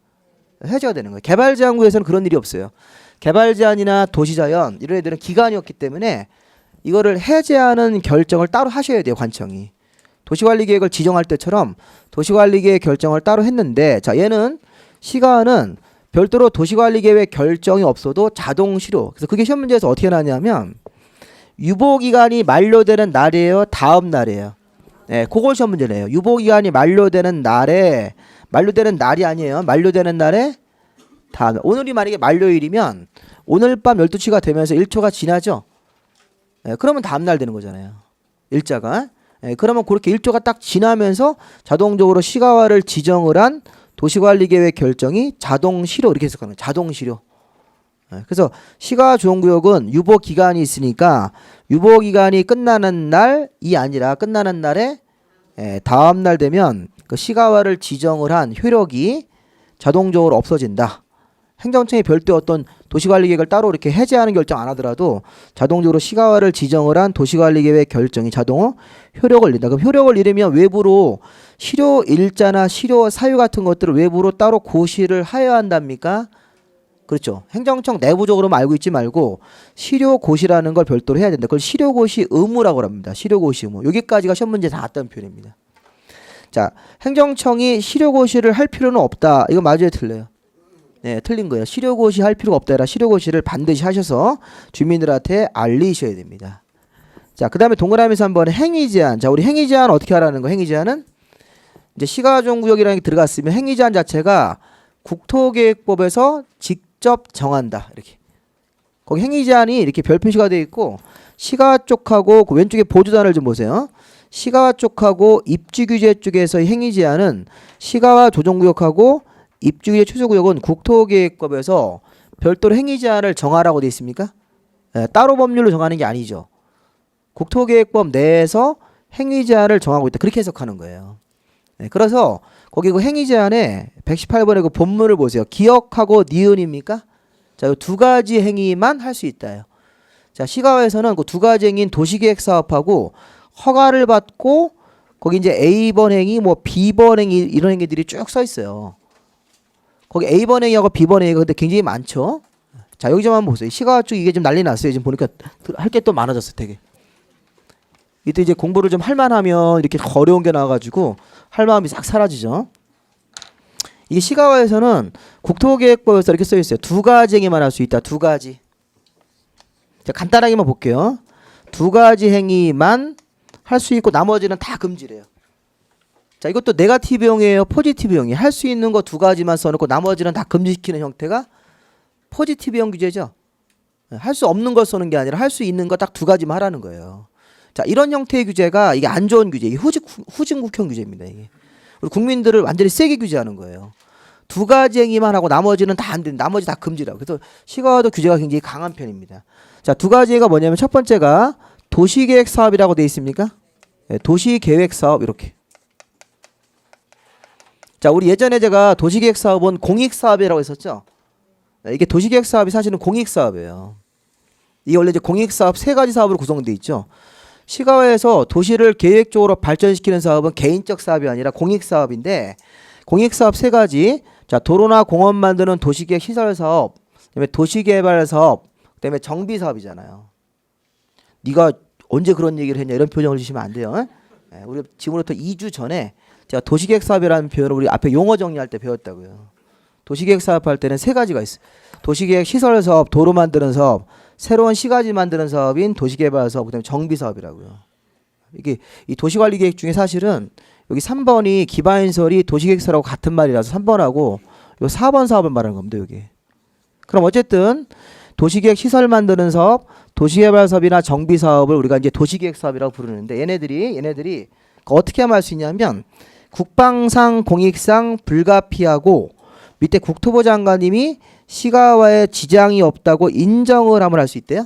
해제가 되는 거예요. 개발제한구에서는 그런 일이 없어요. 개발제한이나 도시자연 이런 애들은 기간이었기 때문에 이거를 해제하는 결정을 따로 하셔야 돼요. 관청이. 도시관리계획을 지정할 때처럼 도시관리계획 결정을 따로 했는데, 자, 얘는 시가화는 별도로 도시관리계획 결정이 없어도 자동 실효. 그래서 그게 시험 문제에서 어떻게 나냐면 유보기간이 만료되는 날이에요, 다음 날이에요. 네, 그걸 시험 문제 내요. 유보기간이 만료되는 날에 만료되는 날이 아니에요. 만료되는 날에 다음. 오늘이 만약에 만료일이면 오늘 밤 12시가 되면서 1초가 지나죠. 네, 그러면 다음 날 되는 거잖아요. 일자가. 예, 그러면 그렇게 1조가 딱 지나면서 자동적으로 시가화를 지정을 한 도시관리계획 결정이 자동 실효 이렇게 해석하는 거예요. 자동 실효. 예, 그래서 시가화 조정구역은 유보 기간이 있으니까 유보 기간이 끝나는 날이 아니라 끝나는 날에 다음 날 되면 그 시가화를 지정을 한 효력이 자동적으로 없어진다. 행정청이 별도 어떤 도시관리계획을 따로 이렇게 해제하는 결정 안 하더라도 자동적으로 시가화를 지정을 한 도시관리계획 결정이 자동 효력을 잃는다. 그럼 효력을 잃으면 외부로 실효 일자나 실효 사유 같은 것들을 외부로 따로 고시를 하여야 한답니까? 그렇죠. 행정청 내부적으로만 알고 있지 말고 실효고시라는 걸 별도로 해야 된다. 그걸 실효고시 의무라고 합니다. 실효고시 의무. 여기까지가 시험 문제에 나왔던 표현입니다. 자, 행정청이 실효고시를 할 필요는 없다. 이거 맞아요, 틀려요? 네, 틀린 거예요. 실효고시 할 필요가 없다. 아니라 실효고시를 반드시 하셔서 주민들한테 알리셔야 됩니다. 자, 그 다음에 동그라미에서 한번 행위제한. 자, 우리 행위제한 어떻게 하라는 거? 행위제한은 이제 시가조정구역이라는 게 들어갔으면 행위제한 자체가 국토계획법에서 직접 정한다. 이렇게. 거기 행위제한이 이렇게 별 표시가 되어 있고 시가 쪽하고 그 왼쪽에 보조단을 좀 보세요. 시가화 쪽하고 입지규제 쪽에서의 행위제한은 시가화 조정구역하고 입주규제 취소구역은 국토계획법에서 별도로 행위제한을 정하라고 되어 있습니까? 따로 법률로 정하는 게 아니죠. 국토계획법 내에서 행위 제한을 정하고 있다. 그렇게 해석하는 거예요. 그래서 거기 그 행위 제한에 118번의 그 본문을 보세요. 기억하고 니은입니까? 자, 이 두 가지 행위만 할 수 있다요. 자, 시가에서는 그 두 가지 행위인 도시계획 사업하고 허가를 받고 거기 이제 A번 행위, 뭐 B번 행위 이런 행위들이 쭉 써 있어요. 거기 A번 행위하고 B번 행위가 근데 굉장히 많죠. 자, 여기 좀 한번 보세요. 시가 쪽 이게 좀 난리 났어요. 지금 보니까 할 게 또 많아졌어요, 되게. 이때 이제 공부를 좀 할만하면 이렇게 어려운 게 나와가지고 할 마음이 싹 사라지죠. 이게 시가화에서는 국토계획법에서 이렇게 써 있어요. 두 가지 행위만 할 수 있다. 두 가지. 자, 간단하게만 볼게요. 두 가지 행위만 할 수 있고 나머지는 다 금지래요. 자, 이것도 네거티브형이에요, 포지티브형이에요. 할 수 있는 거 두 가지만 써놓고 나머지는 다 금지시키는 형태가 포지티브형 규제죠. 할 수 없는 걸 써는 게 아니라 할 수 있는 거 딱 두 가지만 하라는 거예요. 자, 이런 형태의 규제가 이게 안 좋은 규제, 후진국형 규제입니다. 이게 우리 국민들을 완전히 세게 규제하는 거예요. 두 가지 행위만 하고 나머지는 다 안 된다. 나머지 다 금지라고. 그래서 시가와도 규제가 굉장히 강한 편입니다. 자, 두 가지가 뭐냐면 첫 번째가 도시계획 사업이라고 돼 있습니까? 네, 도시계획 사업 이렇게. 자, 우리 예전에 제가 도시계획 사업은 공익사업이라고 했었죠. 네, 이게 도시계획 사업이 사실은 공익사업이에요. 이게 원래 이제 공익사업 세 가지 사업으로 구성되어 있죠. 시가에서 도시를 계획적으로 발전시키는 사업은 개인적 사업이 아니라 공익사업인데 공익사업 세 가지. 자, 도로나 공원 만드는 도시계획 시설 사업, 그다음에 도시개발 사업, 그다음에 정비 사업이잖아요. 네가 언제 그런 얘기를 했냐 이런 표정을 주시면 안 돼요. 네, 우리 지금부터 2주 전에 제가 도시계획 사업이라는 표현을 우리 앞에 용어 정리할 때 배웠다고요. 도시계획 사업 할 때는 세 가지가 있어요. 도시계획 시설 사업, 도로 만드는 사업, 새로운 시가지 만드는 사업인 도시개발 사업, 그다음에 정비 사업이라고요. 이게 이 도시관리 계획 중에 사실은 여기 3번이 기반인설이 도시계획서라고 같은 말이라서 3번하고 요 4번 사업을 말하는 겁니다, 여기. 그럼 어쨌든 도시계획 시설 만드는 사업, 도시개발 사업이나 정비 사업을 우리가 이제 도시계획 사업이라고 부르는데 얘네들이 어떻게 하면 할 수 있냐면 국방상 공익상 불가피하고 밑에 국토부 장관님이 시가와에 지장이 없다고 인정을 하면 할 수 있대요.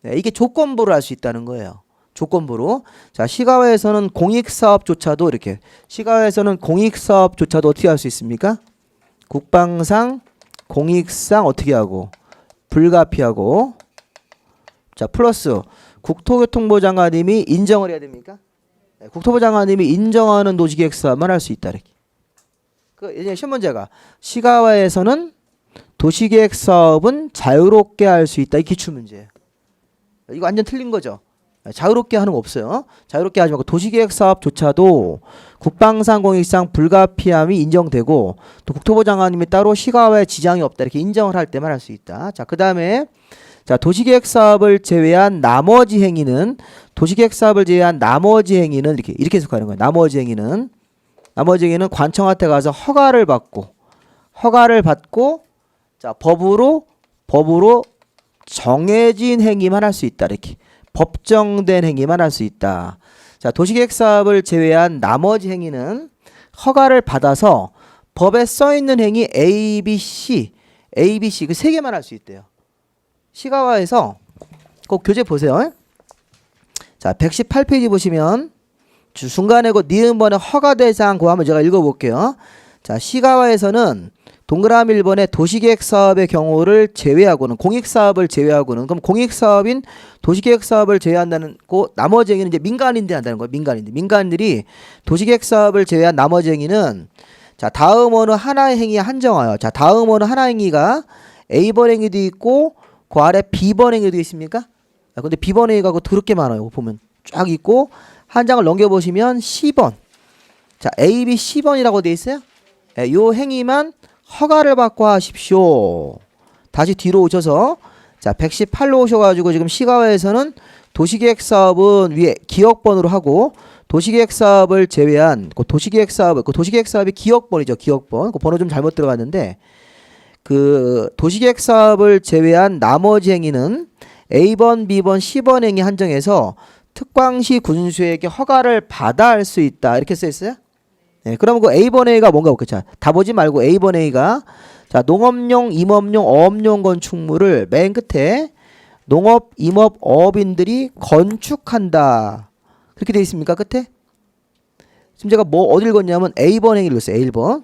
네, 이게 조건부로 할 수 있다는 거예요. 조건부로. 자, 시가와에서는 공익사업조차도 이렇게 시가와에서는 공익사업조차도 어떻게 할 수 있습니까? 국방상 공익상 어떻게 하고 불가피하고. 자, 플러스 국토교통부 장관님이 인정을 해야 됩니까? 네, 국토부 장관님이 인정하는 도시계획 사업만 할 수 있다 이렇게. 그 예전에 시험 문제가 시가와에서는 도시계획 사업은 자유롭게 할 수 있다. 이 기출 문제예요. 이거 완전 틀린 거죠. 자유롭게 하는 거 없어요. 자유롭게 하지 말고 도시계획 사업조차도 국방상 공익상 불가피함이 인정되고 또 국토부 장관님이 따로 시가와에 지장이 없다 이렇게 인정을 할 때만 할 수 있다. 자, 그다음에 자, 도시계획 사업을 제외한 나머지 행위는 도시계획 사업을 제외한 나머지 행위는 이렇게 해석하는 거예요. 나머지 행위는 관청한테 가서 허가를 받고 자, 법으로 정해진 행위만 할 수 있다. 이렇게. 법정된 행위만 할 수 있다. 자, 도시계획 사업을 제외한 나머지 행위는 허가를 받아서 법에 써 있는 행위 A, B, C 그 세 개만 할 수 있대요. 시가와에서 꼭 교재 보세요. 자, 118페이지 보시면 중간에 그 니은번의 허가 대상 그거 한번 제가 읽어볼게요. 자, 시가와에서는 동그라미 1번의 도시계획 사업의 경우를 제외하고는 공익사업을 제외하고는 그럼 공익사업인 도시계획 사업을 제외한다는 거 나머지 행위는 이제 민간인들이 한다는 거예요. 민간인들이 도시계획 사업을 제외한 나머지 행위는 자, 다음 어느 하나의 행위에 한정하여 자, 다음 어느 하나 행위가 A번 행위도 있고 그 아래 B번 행위도 있습니까? 근데 B번 행위가 그렇게 많아요. 보면 쫙 있고 한 장을 넘겨보시면 C번 자, A, B, C번이라고 돼 있어요. 요 행위만 허가를 받고 하십시오. 다시 뒤로 오셔서 자, 118로 오셔가지고 지금 시가와에서는 도시계획 사업은 위에 기억번으로 하고 도시계획 사업을 제외한 그 도시계획 사업이 기억번이죠. 기억번. 그 번호 좀 잘못 들어갔는데 그 도시계획 사업을 제외한 나머지 행위는 A번, B번, C번 행위 한정해서 특광시 군수에게 허가를 받아 할 수 있다. 이렇게 써 있어요. 네, 그러면 그 A번 A가 뭔가 볼게요. 자, 다 보지 말고 A번 A가 자, 농업용, 임업용, 어업용 건축물을 맨 끝에 농업, 임업, 어업인들이 건축한다. 그렇게 되어 있습니까? 끝에? 지금 제가 뭐 어딜 읽었냐면 A번 행위를 읽었어요. A번.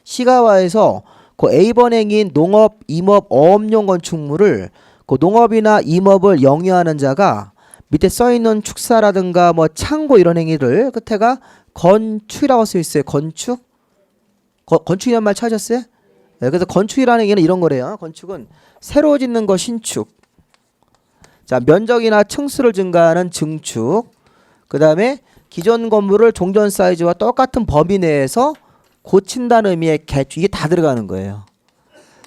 시가와에서 그 A번 행위인 농업, 임업, 어업용 건축물을 그 농업이나 임업을 영위하는 자가 밑에 써있는 축사라든가 뭐 창고 이런 행위를 끝에가 건축이라고 써 있어요. 건축? 건축이란 말 찾았어요? 네, 그래서 건축이라는 얘기는 이런 거래요. 건축은 새로 짓는 거 신축. 자, 면적이나 층수를 증가하는 증축. 그 다음에 기존 건물을 종전 사이즈와 똑같은 범위 내에서 고친다는 의미의 개축. 이게 다 들어가는 거예요.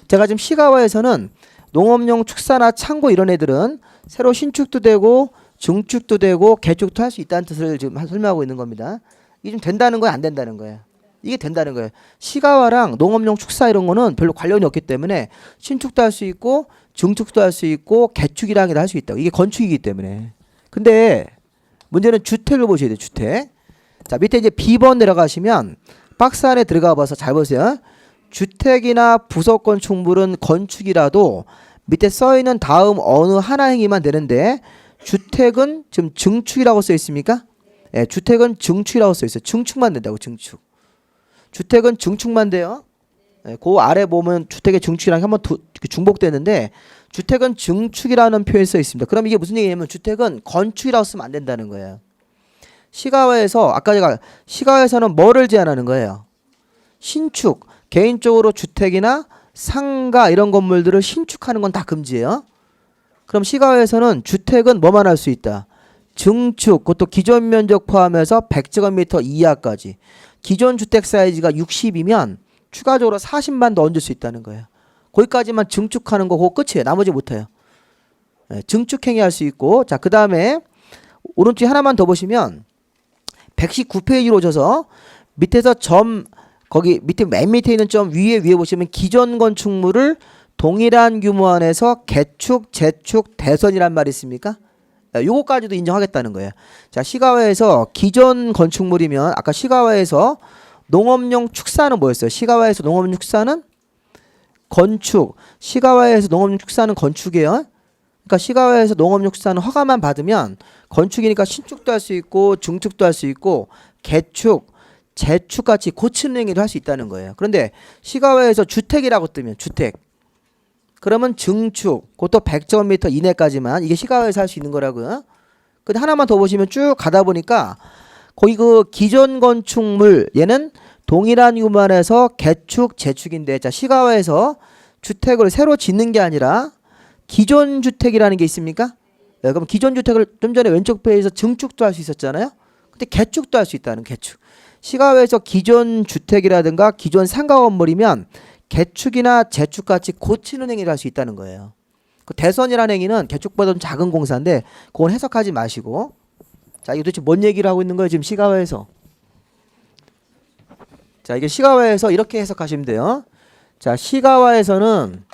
제가 지금 시가와에서는 농업용 축사나 창고 이런 애들은 새로 신축도 되고 증축도 되고 개축도 할 수 있다는 뜻을 지금 설명하고 있는 겁니다. 이게 좀 된다는 거예요? 안 된다는 거예요? 이게 된다는 거예요. 시가와랑 농업용 축사 이런 거는 별로 관련이 없기 때문에 신축도 할 수 있고 증축도 할 수 있고 개축이라는 게 할 수 있다고. 이게 건축이기 때문에. 근데 문제는 주택을 보셔야 돼요. 주택. 자, 밑에 이제 B번 내려가시면 박스 안에 들어가 봐서 잘 보세요. 주택이나 부속 건축물은 건축이라도 밑에 써 있는 다음 어느 하나 행위만 되는데 주택은 지금 증축이라고 써 있습니까? 예, 주택은 증축이라고 써 있어요. 증축만 된다고. 증축. 주택은 증축만 돼요. 예, 그 아래 보면 주택의 증축이랑 한번 중복되는데 주택은 증축이라는 표현이 써 있습니다. 그럼 이게 무슨 얘기냐면 주택은 건축이라고 쓰면 안 된다는 거예요. 시가와에서 아까 제가 시가와에서는 뭐를 제한하는 거예요? 신축. 개인적으로 주택이나 상가 이런 건물들을 신축하는 건 다 금지예요. 그럼 시가와에서는 주택은 뭐만 할 수 있다? 증축. 그것도 기존 면적 포함해서 100제곱미터 이하까지. 기존 주택 사이즈가 60이면 추가적으로 40만 더 얹을 수 있다는 거예요. 거기까지만 증축하는 거 그거 끝이에요. 나머지 못해요. 네, 증축행위 할 수 있고 자, 그 다음에 오른쪽에 하나만 더 보시면 119페이지로 오셔서 밑에서 점 거기 밑에 맨 밑에 있는 점 위에 보시면 기존 건축물을 동일한 규모 안에서 개축, 재축, 대선이란 말이 있습니까? 요거까지도 인정하겠다는 거예요. 자, 시가와에서 기존 건축물이면 아까 시가와에서 농업용 축사는 뭐였어요? 시가와에서 농업용 축사는 건축. 시가와에서 농업용 축사는 건축이에요. 그러니까 시가와에서 농업용 축사는 허가만 받으면 건축이니까 신축도 할 수 있고 증축도 할 수 있고 개축, 재축같이 고치는 행위도 할 수 있다는 거예요. 그런데 시가와에서 주택이라고 뜨면 주택. 그러면 증축, 그것도 100제곱미터 이내까지만 이게 시가와에서 할 수 있는 거라고요. 근데 하나만 더 보시면 쭉 가다 보니까 거기 그 기존 건축물 얘는 동일한 규모 안에서 개축, 재축인데 자, 시가와에서 주택을 새로 짓는 게 아니라 기존 주택이라는 게 있습니까? 네, 그럼 기존 주택을 좀 전에 왼쪽 페이지에서 증축도 할 수 있었잖아요. 근데 개축도 할 수 있다는 개축. 시가와에서 기존 주택이라든가 기존 상가 건물이면 개축이나 재축같이 고치는 행위를 할 수 있다는 거예요. 그 대선이라는 행위는 개축보다 좀 작은 공사인데 그건 해석하지 마시고 자, 이게 도대체 뭔 얘기를 하고 있는 거예요? 지금 시가와에서. 자, 이게 시가와에서 이렇게 해석하시면 돼요. 자, 시가와에서는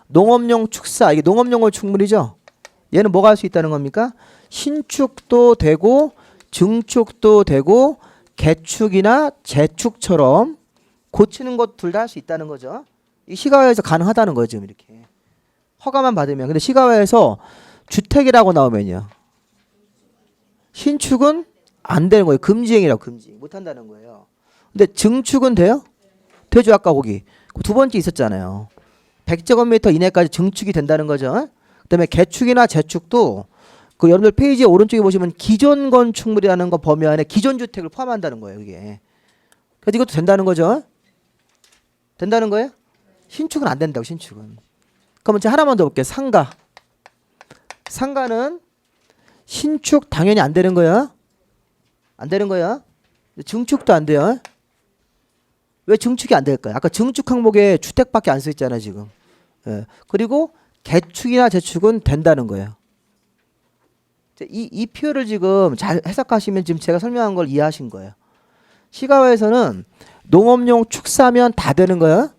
농업용 축사, 이게 농업용 건축물이죠. 얘는 뭐가 할 수 있다는 겁니까? 신축도 되고 증축도 되고 개축이나 재축처럼 고치는 것 둘 다 할 수 있다는 거죠. 이 시가와에서 가능하다는 거죠. 지금 이렇게 허가만 받으면. 근데 시가와에서 주택이라고 나오면요, 신축은 안 되는 거예요. 금지행위라고. 금지 못 한다는 거예요. 근데 증축은 돼요? 되죠. 아까 거기 두 번째 있었잖아요. 100제곱미터 이내까지 증축이 된다는 거죠. 그다음에 개축이나 재축도 그 여러분들 페이지 오른쪽에 보시면 기존 건축물이라는 거 범위 안에 기존 주택을 포함한다는 거예요. 이게. 그래서 이것도 된다는 거죠. 된다는 거예요? 신축은 안 된다고. 신축은. 그럼 이제 하나만 더 볼게요. 상가. 상가는 신축 당연히 안 되는 거야. 안 되는 거야. 증축도 안 돼요. 왜 증축이 안 될까요? 아까 증축 항목에 주택밖에 안 써 있잖아요. 지금. 예. 그리고 개축이나 재축은 된다는 거예요. 이 표를 지금 잘 해석하시면 지금 제가 설명한 걸 이해하신 거예요. 시가와에서는 농업용 축사면 다 되는 거예요.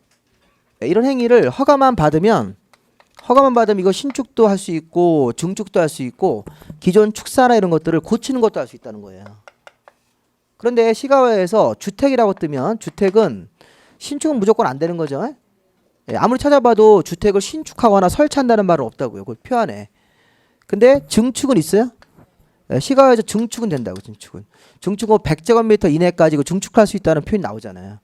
이런 행위를 허가만 받으면 이거 신축도 할 수 있고 증축도 할 수 있고 기존 축사나 이런 것들을 고치는 것도 할 수 있다는 거예요. 그런데 시가와에서 주택이라고 뜨면 주택은 신축은 무조건 안 되는 거죠. 예, 아무리 찾아봐도 주택을 신축하거나 설치한다는 말은 없다고요. 그 표안에. 근데 증축은 있어요? 예, 시가에서 증축은 된다고. 증축은 100제곱미터 이내까지 그 증축할 수 있다는 표현이 나오잖아요.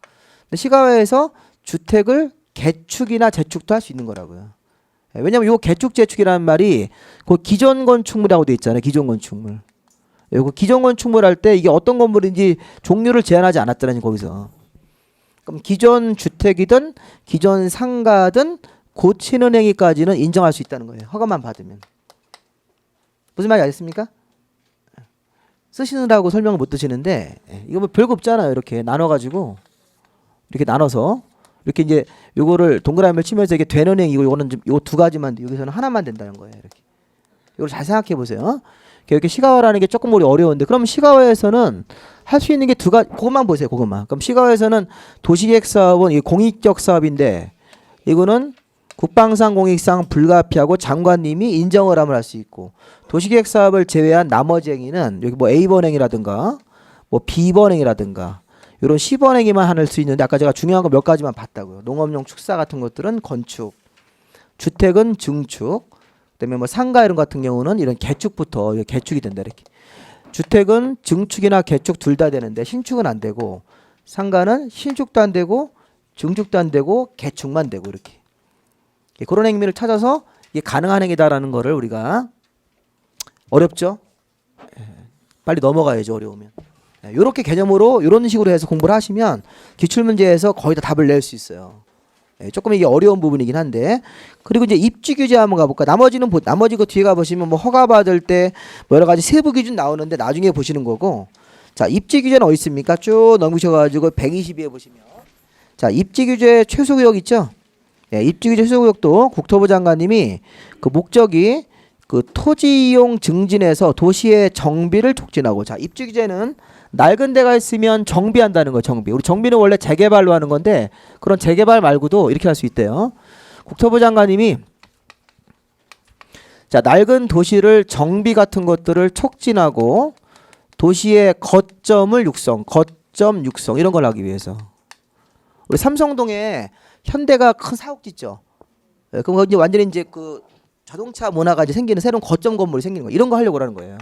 근데 시가에서 주택을 개축이나 재축도 할 수 있는 거라고요. 예, 왜냐면 요 개축 재축이라는 말이 그 기존 건축물이라고 돼 있잖아요. 기존 건축물. 요거 기존 건축물 할 때 이게 어떤 건물인지 종류를 제한하지 않았더라니 거기서. 그럼 기존 주택이든 기존 상가든 고치는 행위까지는 인정할 수 있다는 거예요. 허가만 받으면. 무슨 말인지 아셨습니까? 쓰시느라고 설명을 못 드시는데 이거 뭐 별거 없잖아요. 이렇게 나눠가지고 이렇게 나눠서 이렇게 이제 요거를 동그라미를 치면서 이게 되는 행위고 요거는 요 두 가지만 여기서는 하나만 된다는 거예요. 이렇게. 이걸 잘 생각해 보세요. 이렇게 시가화라는 게 조금 우리 어려운데 그럼 시가화에서는 할 수 있는 게 두 가지. 그것만 보세요. 그것만. 그럼 시가화에서는 도시계획 사업은 이 공익적 사업인데 이거는 국방상 공익상 불가피하고 장관님이 인정을 하면 할 수 있고 도시계획 사업을 제외한 나머지 행위는 여기 뭐 A번 행위라든가 뭐 B번 행위라든가 이런 C번 행위만 할 수 있는데 아까 제가 중요한 거 몇 가지만 봤다고요. 농업용 축사 같은 것들은 건축, 주택은 증축, 그다음에 뭐 상가 이런 같은 경우는 이런 개축부터 개축이 된다 이렇게. 주택은 증축이나 개축 둘 다 되는데 신축은 안 되고 상가는 신축도 안 되고 증축도 안 되고 개축만 되고 이렇게. 그런 행위를 찾아서 이게 가능한 행위다라는 거를 우리가 어렵죠? 빨리 넘어가야죠. 어려우면. 이렇게 개념으로 이런 식으로 해서 공부를 하시면 기출문제에서 거의 다 답을 낼 수 있어요. 조금 이게 어려운 부분이긴 한데 그리고 이제 입지 규제 한번 가볼까. 나머지 거 뒤에 가보시면 뭐 허가 받을 때 뭐 여러 가지 세부 기준 나오는데 나중에 보시는 거고. 자, 입지 규제는 어디 있습니까? 쭉 넘기셔가지고 122에 보시면 자, 입지 규제 최소 구역 있죠? 예, 입지 규제 최소 구역도 국토부 장관님이 그 목적이 그 토지 이용 증진에서 도시의 정비를 촉진하고. 자, 입지 규제는 낡은 데가 있으면 정비한다는 거. 정비. 우리 정비는 원래 재개발로 하는 건데 그런 재개발 말고도 이렇게 할 수 있대요. 국토부 장관님이 자, 낡은 도시를 정비 같은 것들을 촉진하고 도시의 거점을 육성, 거점 육성 이런 걸 하기 위해서. 우리 삼성동에 현대가 큰 사옥 짓죠. 예, 그럼 이제 완전히 이제 그 자동차 문화가 이제 생기는 새로운 거점 건물이 생기는 거. 이런 거 하려고 하는 거예요.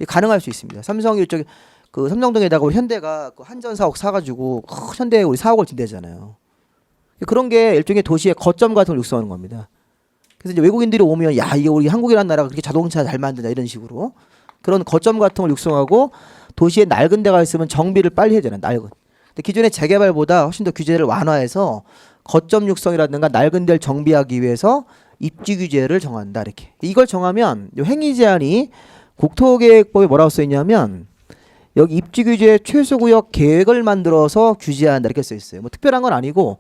가능할 수 있습니다. 삼성이 이쪽에 그 삼성동에다가 우리 현대가 그 한전 사옥 사가지고 현대에 우리 사옥을 짓대잖아요. 그런 게 일종의 도시의 거점 같은 걸 육성하는 겁니다. 그래서 이제 외국인들이 오면 야 이게 우리 한국이라는 나라가 그렇게 자동차 잘 만드냐 이런 식으로 그런 거점 같은 걸 육성하고 도시에 낡은 데가 있으면 정비를 빨리 해야 되잖아요. 낡은. 근데 기존의 재개발보다 훨씬 더 규제를 완화해서 거점 육성이라든가 낡은 데를 정비하기 위해서 입지 규제를 정한다 이렇게. 이걸 정하면 이 행위 제한이 국토계획법에 뭐라고 써 있냐면 여기 입지 규제 최소구역 계획을 만들어서 규제한다 이렇게 써 있어요. 뭐 특별한 건 아니고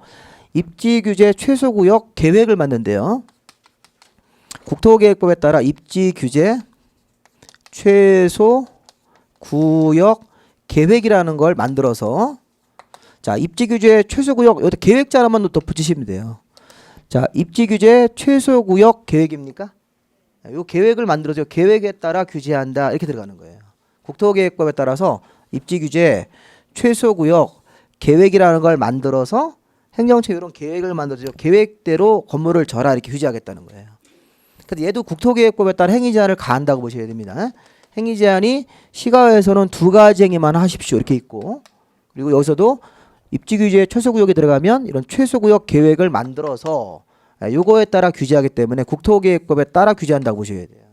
입지 규제 최소구역 계획을 만든대요. 국토계획법에 따라 입지 규제 최소 구역 계획이라는 걸 만들어서 자, 입지 규제 최소 구역 여기 계획자 하나만 더 붙이시면 돼요. 자, 입지 규제 최소 구역 계획입니까? 이 계획을 만들어서 계획에 따라 규제한다 이렇게 들어가는 거예요. 국토계획법에 따라서 입지 규제 최소 구역 계획이라는 걸 만들어서 행정처 이런 계획을 만들어서 계획대로 건물을 져라 이렇게 규제하겠다는 거예요. 근데 얘도 국토계획법에 따라 행위 제한을 가한다고 보셔야 됩니다. 행위 제한이 시가에서는 두 가지 행위만 하십시오 이렇게 있고 그리고 여기서도 입지 규제 최소 구역에 들어가면 이런 최소 구역 계획을 만들어서 요거에 따라 규제하기 때문에 국토계획법에 따라 규제한다고 보셔야 돼요.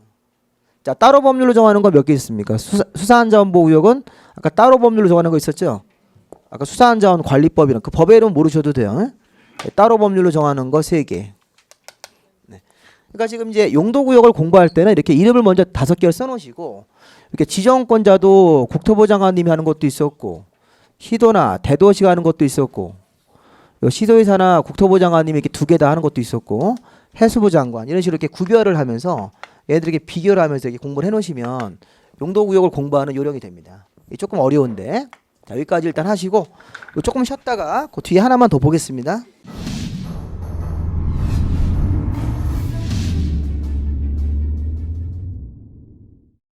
자, 따로 법률로 정하는 거 몇 개 있습니까? 수산자원보호구역은 아까 따로 법률로 정하는 거 있었죠? 아까 수산자원관리법이랑 그 법의 이름 모르셔도 돼요. 따로 법률로 정하는 거 3개. 그러니까 지금 이제 용도구역을 공부할 때는 이렇게 이름을 먼저 5개를 써놓으시고 이렇게 지정권자도 국토부 장관님이 하는 것도 있었고 시도나 대도시가 하는 것도 있었고 시도의사나 국토부 장관님이 이렇게 2개 다 하는 것도 있었고 해수부 장관 이런 식으로 이렇게 구별을 하면서 얘들에게 비교를 하면서 이렇게 공부를 해놓으시면 용도구역을 공부하는 요령이 됩니다. 조금 어려운데 자, 여기까지 일단 하시고 조금 쉬었다가 그 뒤에 하나만 더 보겠습니다.